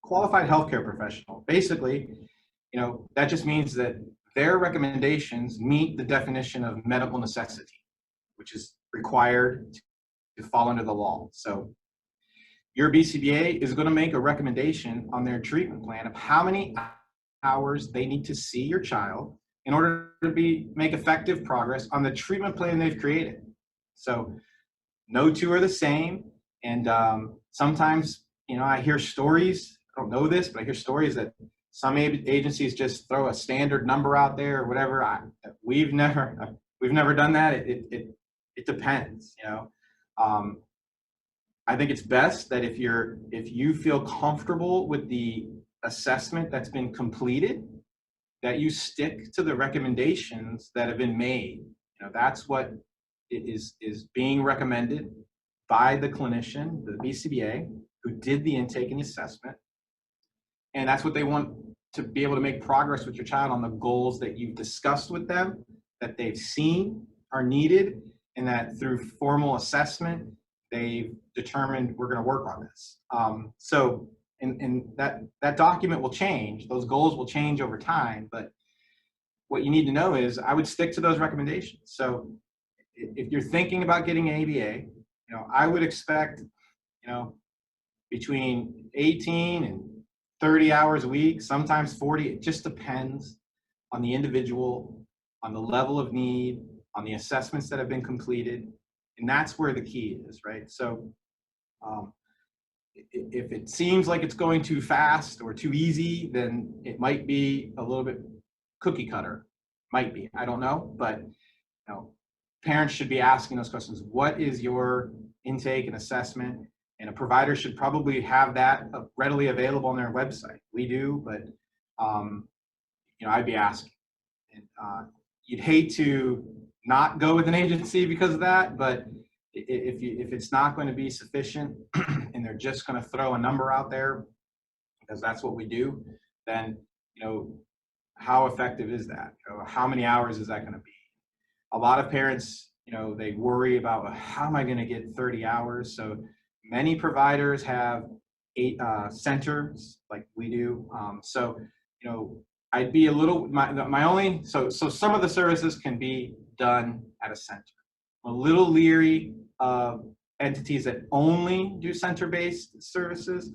qualified healthcare professional, basically, you know, that just means that their recommendations meet the definition of medical necessity, which is required to fall under the law. So your BCBA is going to make a recommendation on their treatment plan of how many hours they need to see your child in order to make effective progress on the treatment plan they've created. So no two are the same. And sometimes, you know, I hear stories, I don't know this, but I hear stories that some agencies just throw a standard number out there or whatever. We've never done that. It depends, you know. I think it's best that if you feel comfortable with the assessment that's been completed, that you stick to the recommendations that have been made. You know, that's what is being recommended by the clinician, the BCBA, who did the intake and assessment. And that's what they want to be able to make progress with your child on the goals that you've discussed with them, that they've seen are needed, and that through formal assessment, they've determined we're going to work on this. So that document will change. Those goals will change over time. But what you need to know is I would stick to those recommendations. So if you're thinking about getting an ABA, you know, I would expect, you know, between 18 and 30 hours a week, sometimes 40. It just depends on the individual, on the level of need, on the assessments that have been completed. And that's where the key is, right? So if it seems like it's going too fast or too easy, then it might be a little bit cookie cutter. Might be, I don't know. But, you know, parents should be asking those questions. What is your intake and assessment? And a provider should probably have that readily available on their website. We do, but you know, I'd be asking. And you'd hate to not go with an agency because of that, but if it's not going to be sufficient and they're just going to throw a number out there because that's what we do, then, you know, how effective is that? You know, how many hours is that going to be? A lot of parents, you know, they worry about, well, how am I going to get 30 hours? So many providers have 8 centers like we do. So, you know, I'd be a little, my only, so some of the services can be done at a center. I'm a little leery of entities that only do center-based services,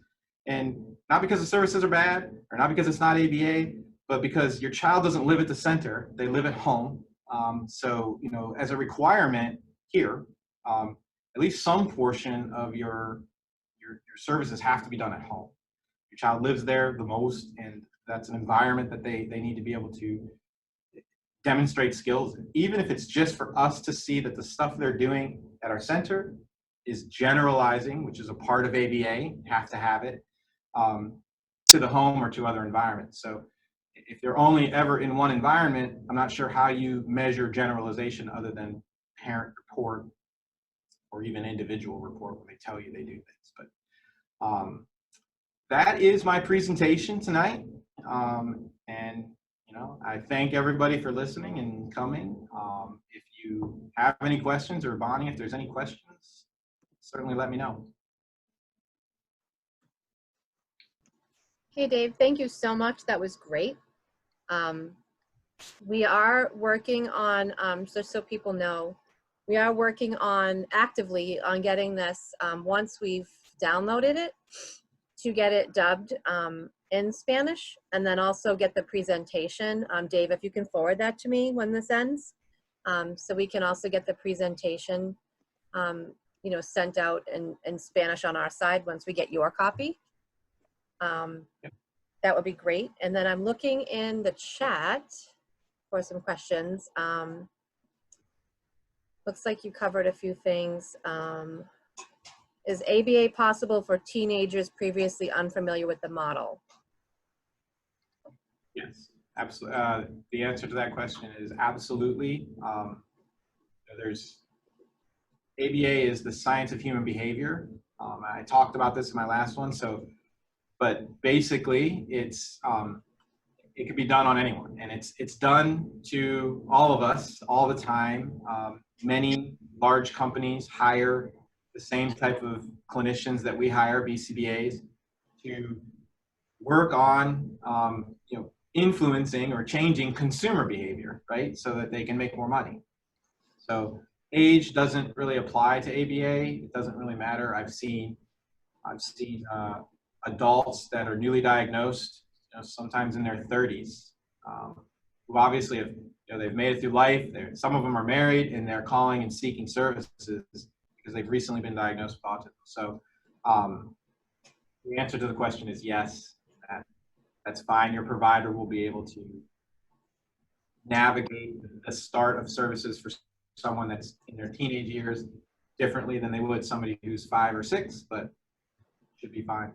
and not because the services are bad or not because it's not ABA, but because your child doesn't live at the center, they live at home. So, you know, as a requirement here, at least some portion of your services have to be done at home. Your child lives there the most, and that's an environment that they need to be able to demonstrate skills in. Even if it's just for us to see that the stuff they're doing at our center is generalizing, which is a part of ABA, have to have it, to the home or to other environments. So if they're only ever in one environment, I'm not sure how you measure generalization other than parent report or even individual report when they tell you they do things. But that is my presentation tonight. And you know, I thank everybody for listening and coming. If you have any questions, or Bonnie, if there's any questions, certainly let me know. Hey, Dave, thank you so much. That was great. We are working on, just so people know, we are working on actively on getting this, once we've downloaded it, to get it dubbed in Spanish, and then also get the presentation. Dave, if you can forward that to me when this ends, so we can also get the presentation, you know, sent out in Spanish on our side once we get your copy. That would be great. And then I'm looking in the chat for some questions. Looks like you covered a few things. Is ABA possible for teenagers previously unfamiliar with the model? Yes, absolutely. The answer to that question is absolutely. there's ABA is the science of human behavior. I talked about this in my last one. So, but basically, it could be done on anyone, and it's done to all of us all the time. Many large companies hire the same type of clinicians that we hire, BCBAs, to work on influencing or changing consumer behavior, right? So that they can make more money. So age doesn't really apply to ABA. It doesn't really matter. I've seen adults that are newly diagnosed, sometimes in their 30s, who obviously have, they've made it through life. Some of them are married and they're calling and seeking services because they've recently been diagnosed with autism. So the answer to the question is yes. That's fine. Your provider will be able to navigate the start of services for someone that's in their teenage years differently than they would somebody who's 5 or 6, but should be fine.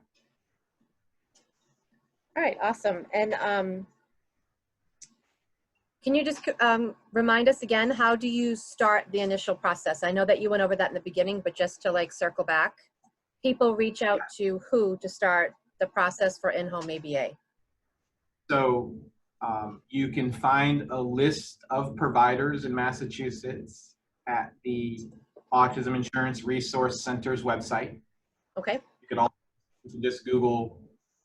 All right, awesome. And can you just remind us again, how do you start the initial process? I know that you went over that in the beginning, but just to like circle back, people reach out to who to start the process for in-home ABA? So you can find a list of providers in Massachusetts at the Autism Insurance Resource Center's website. Okay. You can just Google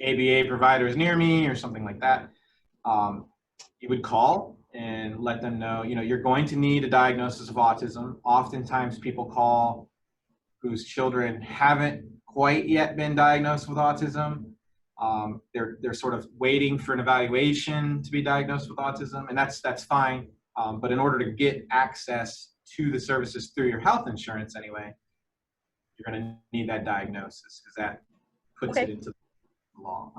ABA providers near me or something like that. You would call and let them know, you're going to need a diagnosis of autism. Oftentimes people call whose children haven't quite yet been diagnosed with autism. They're sort of waiting for an evaluation to be diagnosed with autism, and that's fine. But in order to get access to the services through your health insurance anyway, you're going to need that diagnosis because that puts it into the law.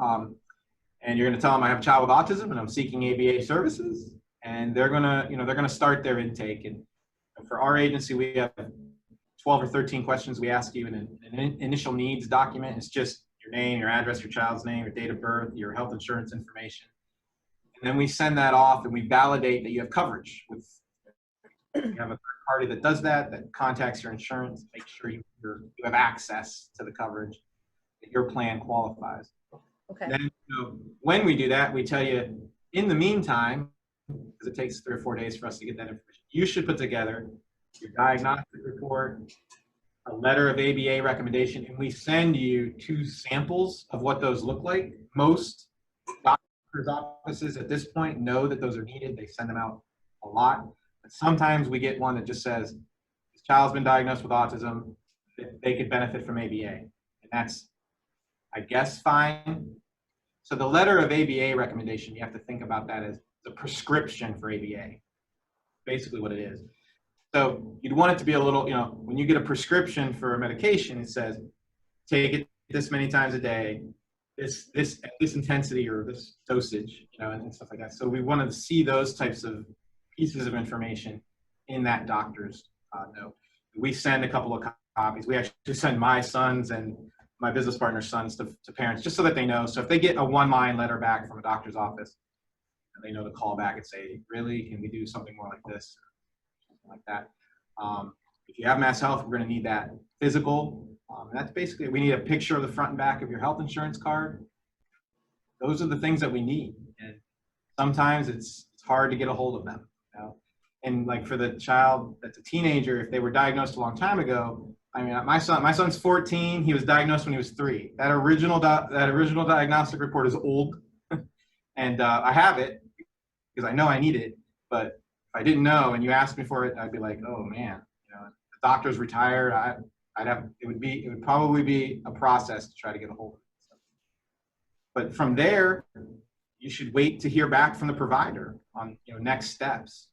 And you're going to tell them I have a child with autism and I'm seeking ABA services, and they're going to start their intake. And for our agency, we have 12 or 13 questions we ask you in an initial needs document. It's just your name, your address, your child's name, your date of birth, your health insurance information. And then we send that off and we validate that you have coverage. You have a third party that does that contacts your insurance, make sure you have access to the coverage, that your plan qualifies. Okay. Then when we do that, we tell you, in the meantime, because it takes 3 or 4 days for us to get that information, you should put together your diagnostic report, a letter of ABA recommendation, and we send you 2 samples of what those look like. Most doctors' offices at this point know that those are needed. They send them out a lot. But sometimes we get one that just says, this child's been diagnosed with autism, they could benefit from ABA. And that's, I guess, fine. So the letter of ABA recommendation, you have to think about that as the prescription for ABA, basically what it is. So you'd want it to be a little, when you get a prescription for a medication, it says, take it this many times a day, this intensity or this dosage, and stuff like that. So we wanted to see those types of pieces of information in that doctor's note. We send a couple of copies. We actually send my sons and my business partner's sons to parents just so that they know. So if they get a 1-line letter back from a doctor's office, they know to call back and say, really, can we do something more like this? Like that. If you have Mass Health, we're going to need that physical. That's basically, we need a picture of the front and back of your health insurance card. Those are the things that we need. And sometimes it's hard to get a hold of them. And like for the child that's a teenager, if they were diagnosed a long time ago, I mean, my son's 14. He was diagnosed when he was 3. That original diagnostic report is old, and I have it because I know I need it. But if I didn't know and you asked me for it, I'd be like, oh man, the doctor's retired. It would probably be a process to try to get a hold of it. But from there, you should wait to hear back from the provider on next steps.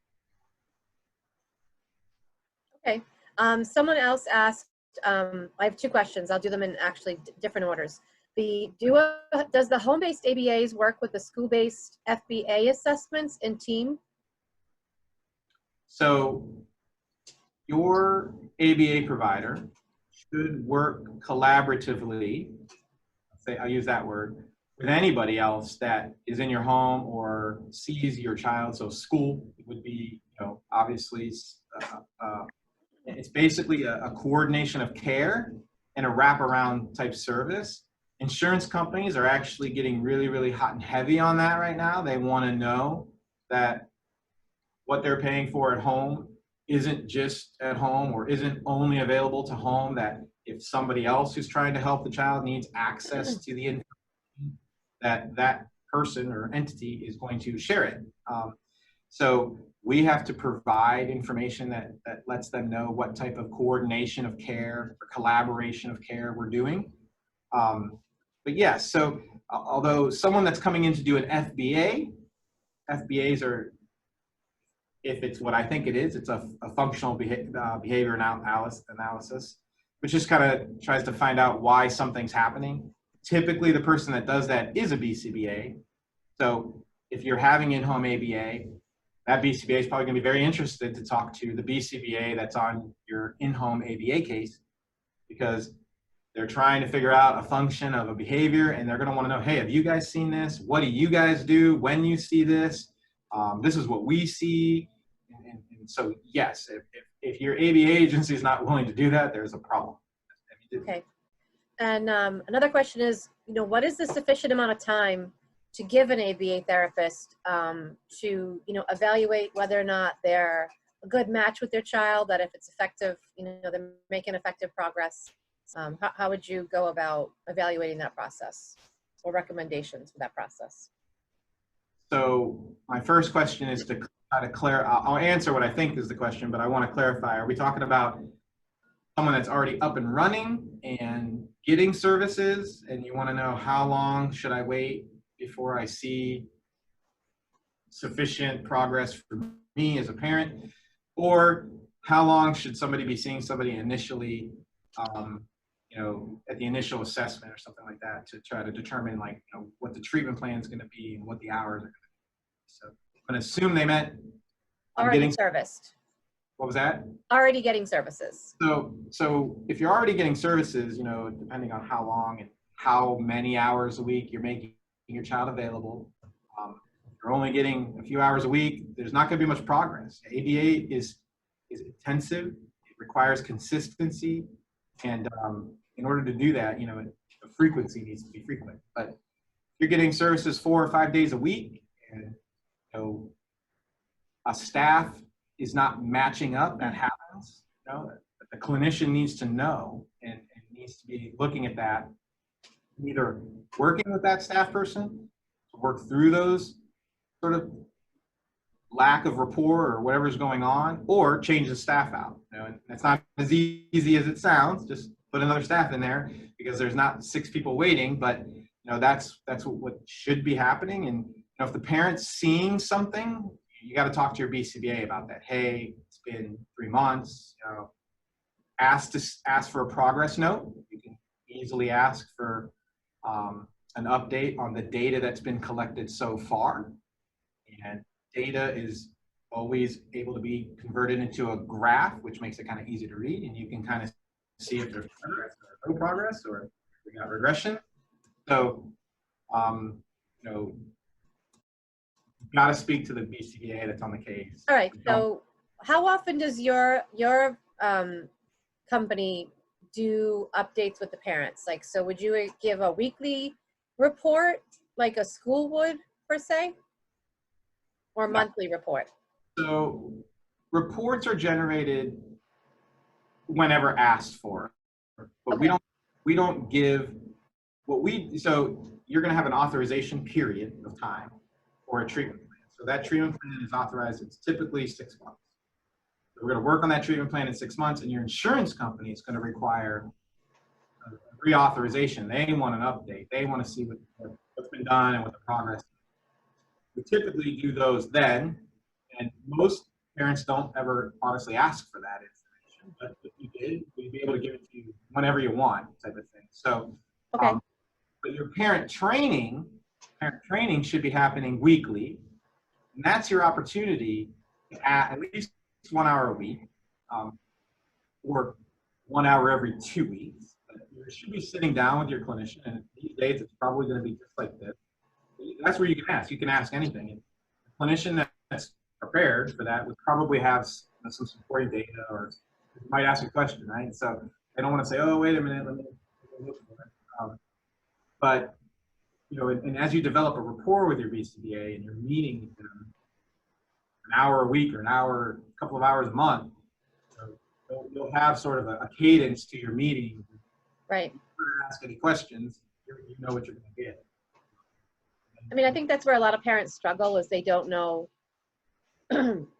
Okay. Someone else asked, I have 2 questions. I'll do them in actually different orders. Does the home-based ABAs work with the school-based FBA assessments in team? So your ABA provider should work collaboratively, I'll use that word, with anybody else that is in your home or sees your child. So school would be, obviously it's basically a coordination of care and a wraparound type service. Insurance companies are actually getting really, really hot and heavy on that right now. They want to know that what they're paying for at home isn't just at home or isn't only available to home, that if somebody else who's trying to help the child needs access to the information, that person or entity is going to share it. So we have to provide information that lets them know what type of coordination of care or collaboration of care we're doing. But yes, so although someone that's coming in to do an FBA, FBAs are, if it's what I think it is, it's a functional behavior analysis, which just kind of tries to find out why something's happening. Typically, the person that does that is a BCBA. So if you're having in-home ABA, that BCBA is probably going to be very interested to talk to the BCBA that's on your in-home ABA case, because they're trying to figure out a function of a behavior, and they're going to want to know, hey, have you guys seen this? What do you guys do when you see this? This is what we see. And so, yes, if your ABA agency is not willing to do that, there's a problem. Okay. And another question is, what is the sufficient amount of time to give an ABA therapist to, evaluate whether or not they're a good match with their child, that if it's effective, they're making effective progress? How would you go about evaluating that process, or recommendations for that process? So my first question is to try to clarify. I'll answer what I think is the question, but I want to clarify. Are we talking about someone that's already up and running and getting services, and you want to know how long should I wait before I see sufficient progress for me as a parent? Or how long should somebody be seeing somebody initially, at the initial assessment or something like that, to try to determine what the treatment plan is going to be and what the hours are going to be? So I'm going to assume they meant already serviced. What was that? Already getting services. So if you're already getting services, depending on how long and how many hours a week you're making your child available, you're only getting a few hours a week, there's not going to be much progress. ABA is intensive. It requires consistency. And in order to do that, the frequency needs to be frequent. But if you're getting services 4 or 5 days a week, and a staff is not matching up, that happens. The clinician needs to know and needs to be looking at that, either working with that staff person to work through those sort of lack of rapport or whatever's going on, or change the staff out. And it's not as easy as it sounds. Just put another staff in there, because there's not 6 people waiting, but that's what should be happening. And if the parent's seeing something, you got to talk to your BCBA about that. Hey, it's been 3 months. Ask for a progress note. You can easily ask for an update on the data that's been collected so far. And data is always able to be converted into a graph, which makes it kind of easy to read, and you can kind of see if there's progress or no progress, or if we got regression. So, got to speak to the BCBA that's on the case. All right. So how often does your company do updates with the parents? So would you give a weekly report like a school would, per se, or monthly report? So reports are generated whenever asked for, but Okay. we don't give so you're going to have an authorization period of time for a treatment plan. So that treatment plan is authorized. It's typically 6 months. So we're going to work on that treatment plan in 6 months, and your insurance company is going to require a reauthorization. They want an update. They want to see what's been done and what the progress is. We typically do those then, and most parents don't ever honestly ask for that information. But if you did, we'd be able to give it to you whenever you want, type of thing. So, Okay. But your parent training should be happening weekly, and that's your opportunity to at least 1 hour a week, or 1 hour every 2 weeks. But you should be sitting down with your clinician, and these days it's probably going to be just like this. That's where you can ask. You can ask anything. And the clinician that's prepared for that would probably have some supporting data, or might ask a question, right? So I don't want to say, oh, wait a minute, let me look for it. But and as you develop a rapport with your BCBA and you're meeting with them an hour a week or an hour, a couple of hours a month, you'll have sort of a cadence to your meeting. Right. If you're going to ask any questions, you know what you're going to get. I mean, I think that's where a lot of parents struggle, is they don't know,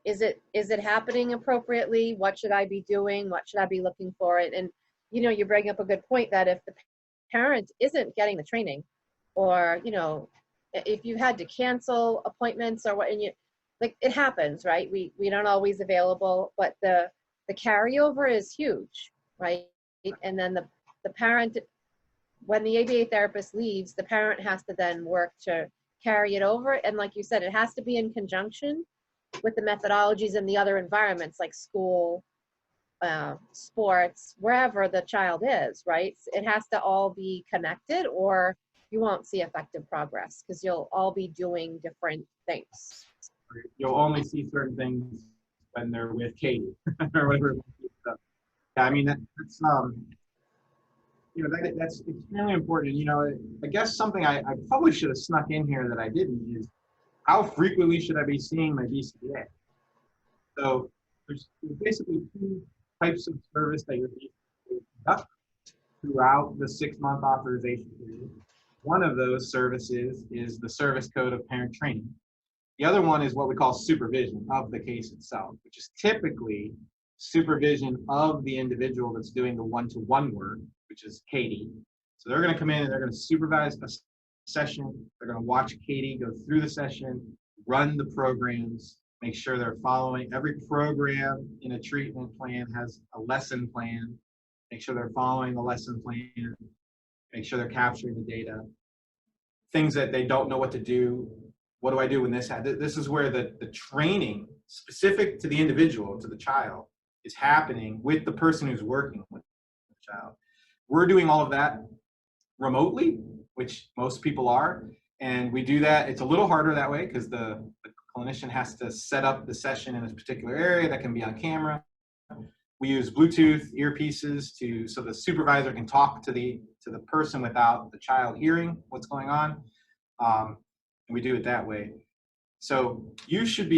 is it happening appropriately? What should I be doing? What should I be looking for? And you bring up a good point that if the parent isn't getting the training, or if you had to cancel appointments or what, and like, it happens, right? We don't always available, but the carryover is huge, right? And then the parent, when the ABA therapist leaves, the parent has to then work to carry it over. And like you said, it has to be in conjunction with the methodologies in the other environments, like school, sports, wherever the child is, right? It has to all be connected, or you won't see effective progress, because you'll all be doing different things. You'll only see certain things when they're with Katie or whatever. Yeah, I mean, that's that's extremely important. I guess something I probably should have snuck in here that I didn't is, how frequently should I be seeing my BCBA? So there's basically two types of service that your BCBA conducts throughout the 6-month authorization period. One of those services is the service code of parent training. The other one is what we call supervision of the case itself, which is typically supervision of the individual that's doing the one-to-one work, which is Katie. So they're going to come in and they're going to supervise a session. They're going to watch Katie go through the session, run the programs, make sure they're following. Every program in a treatment plan has a lesson plan. Make sure they're following the lesson plan. Make sure they're capturing the data. Things that they don't know what to do. What do I do when this happens? This is where the training specific to the individual, to the child, is happening with the person who's working with the child. We're doing all of that remotely, which most people are. And we do that. It's a little harder that way because the clinician has to set up the session in a particular area that can be on camera. We use Bluetooth earpieces so the supervisor can talk to the person without the child hearing what's going on. And we do it that way. So you should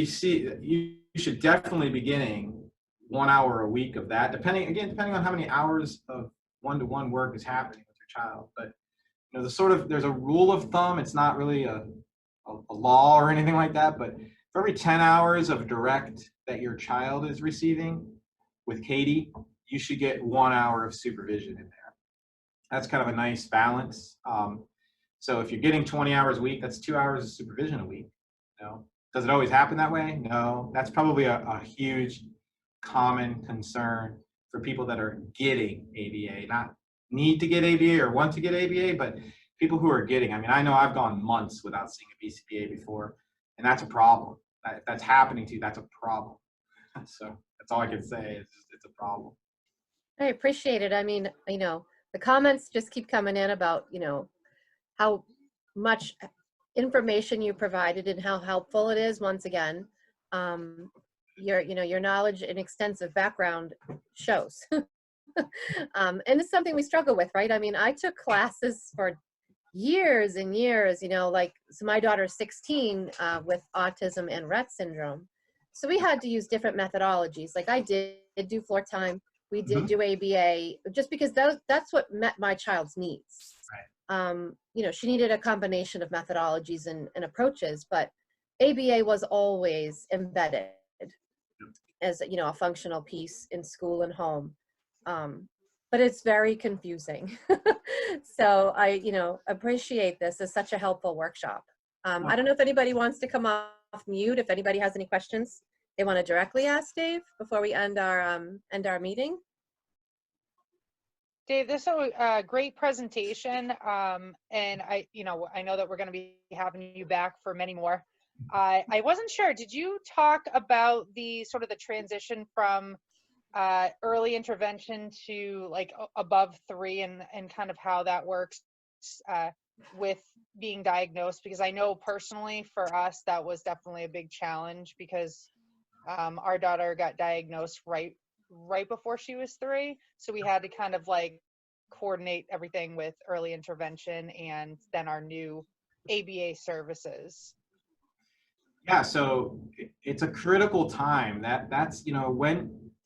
definitely be getting 1 hour a week of that, depending on how many hours of one-to-one work is happening with your child. But there's a rule of thumb. It's not really a law or anything like that, but for every 10 hours of direct that your child is receiving with Katie, you should get 1 hour of supervision in there. That's kind of a nice balance. So if you're getting 20 hours a week, that's 2 hours of supervision a week. Does it always happen that way? No. That's probably a huge common concern for people that are getting ABA, not need to get ABA or want to get ABA, but people who are getting. I mean, I know I've gone months without seeing a BCBA before, and that's a problem. If that's happening to you, that's a problem. So that's all I can say is it's a problem. I appreciate it. I mean, the comments just keep coming in about, how much information you provided and how helpful it is. Once again, your knowledge and extensive background shows. And it's something we struggle with, right? I mean, I took classes for years and years, so my daughter's 16 with autism and Rett syndrome. So we had to use different methodologies. Like I did do floor time. We did do ABA, just because that's what met my child's needs. Right. She needed a combination of methodologies and approaches, but ABA was always embedded as a functional piece in school and home. But it's very confusing. So I appreciate this as such a helpful workshop. I don't know if anybody wants to come off mute. If anybody has any questions they want to directly ask Dave before we end our meeting. Dave, this is a great presentation, and I know that we're going to be having you back for many more. I wasn't sure. Did you talk about the transition from early intervention to like above 3 and kind of how that works with being diagnosed? Because I know personally for us that was definitely a big challenge, because Our daughter got diagnosed right before she was 3, so we had to kind of like coordinate everything with early intervention and then our new ABA services. Yeah, so it's a critical time. That's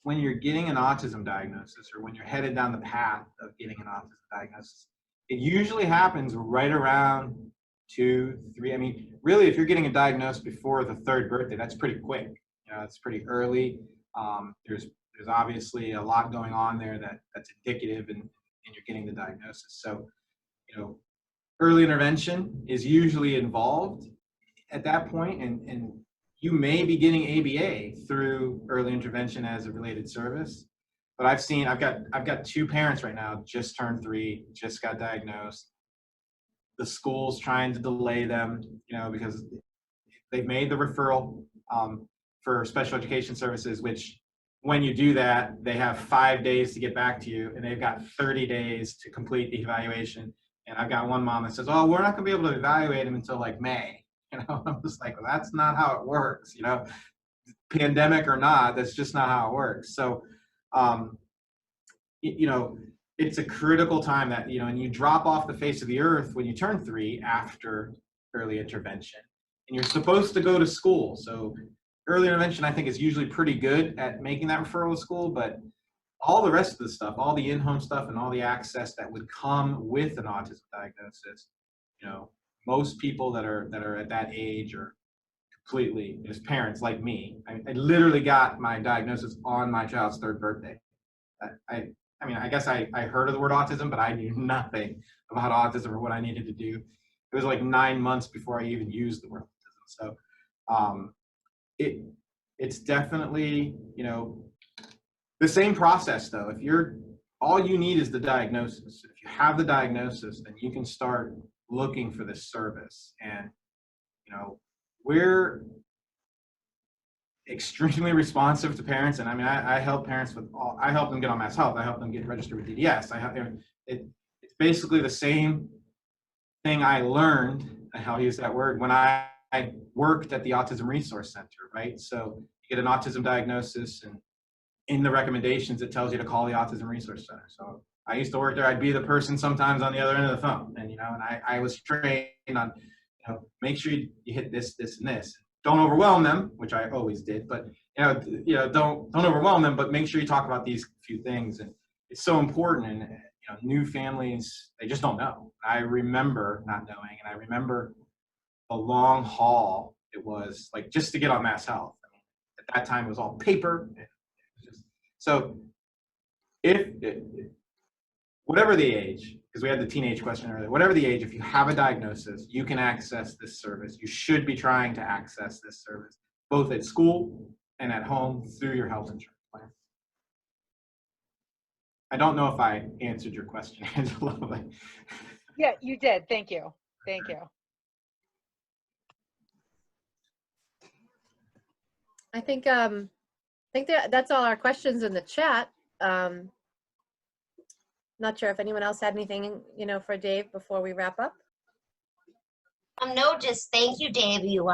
when you're getting an autism diagnosis or when you're headed down the path of getting an autism diagnosis, it usually happens right around 2, 3. I mean, really, if you're getting a diagnosis before the 3rd birthday, that's pretty quick. It's pretty early. There's obviously a lot going on there that's indicative, and you're getting the diagnosis. So, early intervention is usually involved at that point, and you may be getting ABA through early intervention as a related service. But I've got 2 parents right now, just turned 3, just got diagnosed. The school's trying to delay them, because they've made the referral for special education services, which when you do that, they have 5 days to get back to you, and they've got 30 days to complete the evaluation. And I've got one mom that says, "Oh, we're not going to be able to evaluate him until like May." I'm just like, well, that's not how it works. Pandemic or not, that's just not how it works. So, it's a critical time that, and you drop off the face of the earth when you turn 3 after early intervention, and you're supposed to go to school. So early intervention, I think, is usually pretty good at making that referral to school, but all the rest of the stuff, all the in-home stuff and all the access that would come with an autism diagnosis, most people that are at that age are completely, as parents like me, I literally got my diagnosis on my child's 3rd birthday. I mean, I guess I heard of the word autism, but I knew nothing about autism or what I needed to do. It was like 9 months before I even used the word autism. So it's definitely, the same process though. All you need is the diagnosis. If you have the diagnosis, then you can start looking for this service. And, we're extremely responsive to parents. And I mean, I help parents I help them get on Mass Health. I help them get registered with DDS. It's basically the same thing I learned, I'll use that word, when I worked at the Autism Resource Center, right? So you get an autism diagnosis, and in the recommendations, it tells you to call the Autism Resource Center. So I used to work there. I'd be the person sometimes on the other end of the phone. And, and I was trained on, make sure you hit this, this, and this. Don't overwhelm them, which I always did, but, don't overwhelm them, but make sure you talk about these few things. And it's so important. And, new families, they just don't know. I remember not knowing, and I remember the long haul it was like just to get on Mass Health. I mean, at that time, it was all paper. So whatever the age, because we had the teenage question earlier, whatever the age, if you have a diagnosis, you can access this service. You should be trying to access this service, both at school and at home through your health insurance plan. I don't know if I answered your question, Angela. Yeah, you did. Thank you. Thank you. I think that's all our questions in the chat. Not sure if anyone else had anything, for Dave before we wrap up. No, just thank you, Dave. You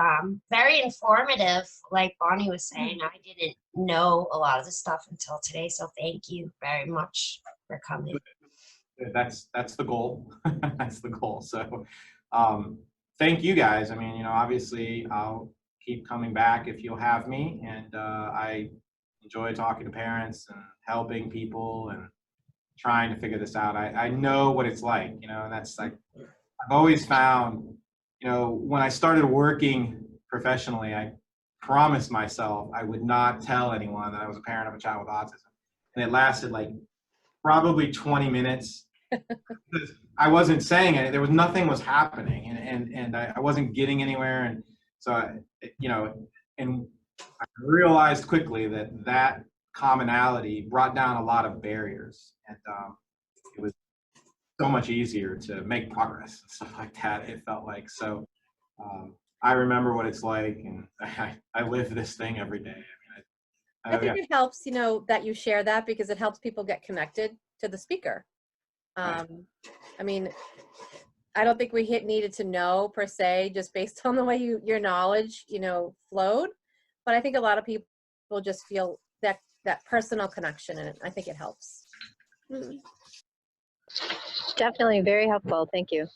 very informative. Like Bonnie was saying, I didn't know a lot of this stuff until today, so thank you very much for coming. That's the goal. That's the goal. So thank you guys. I mean, obviously I'll keep coming back if you'll have me, and I enjoy talking to parents and helping people and trying to figure this out. I know what it's like, and that's like, I've always found, when I started working professionally, I promised myself I would not tell anyone that I was a parent of a child with autism. And it lasted like probably 20 minutes. I wasn't saying it. There was nothing was happening, and I wasn't getting anywhere. And so, and I realized quickly that commonality brought down a lot of barriers, and it was so much easier to make progress and stuff like that. It felt like so. I remember what it's like, and I live this thing every day. I think it helps, that you share that, because it helps people get connected to the speaker. Right. I mean, I don't think we needed to know per se, just based on the way your knowledge, flowed. But I think a lot of people will just feel that personal connection, and I think it helps. Definitely very helpful. Thank you.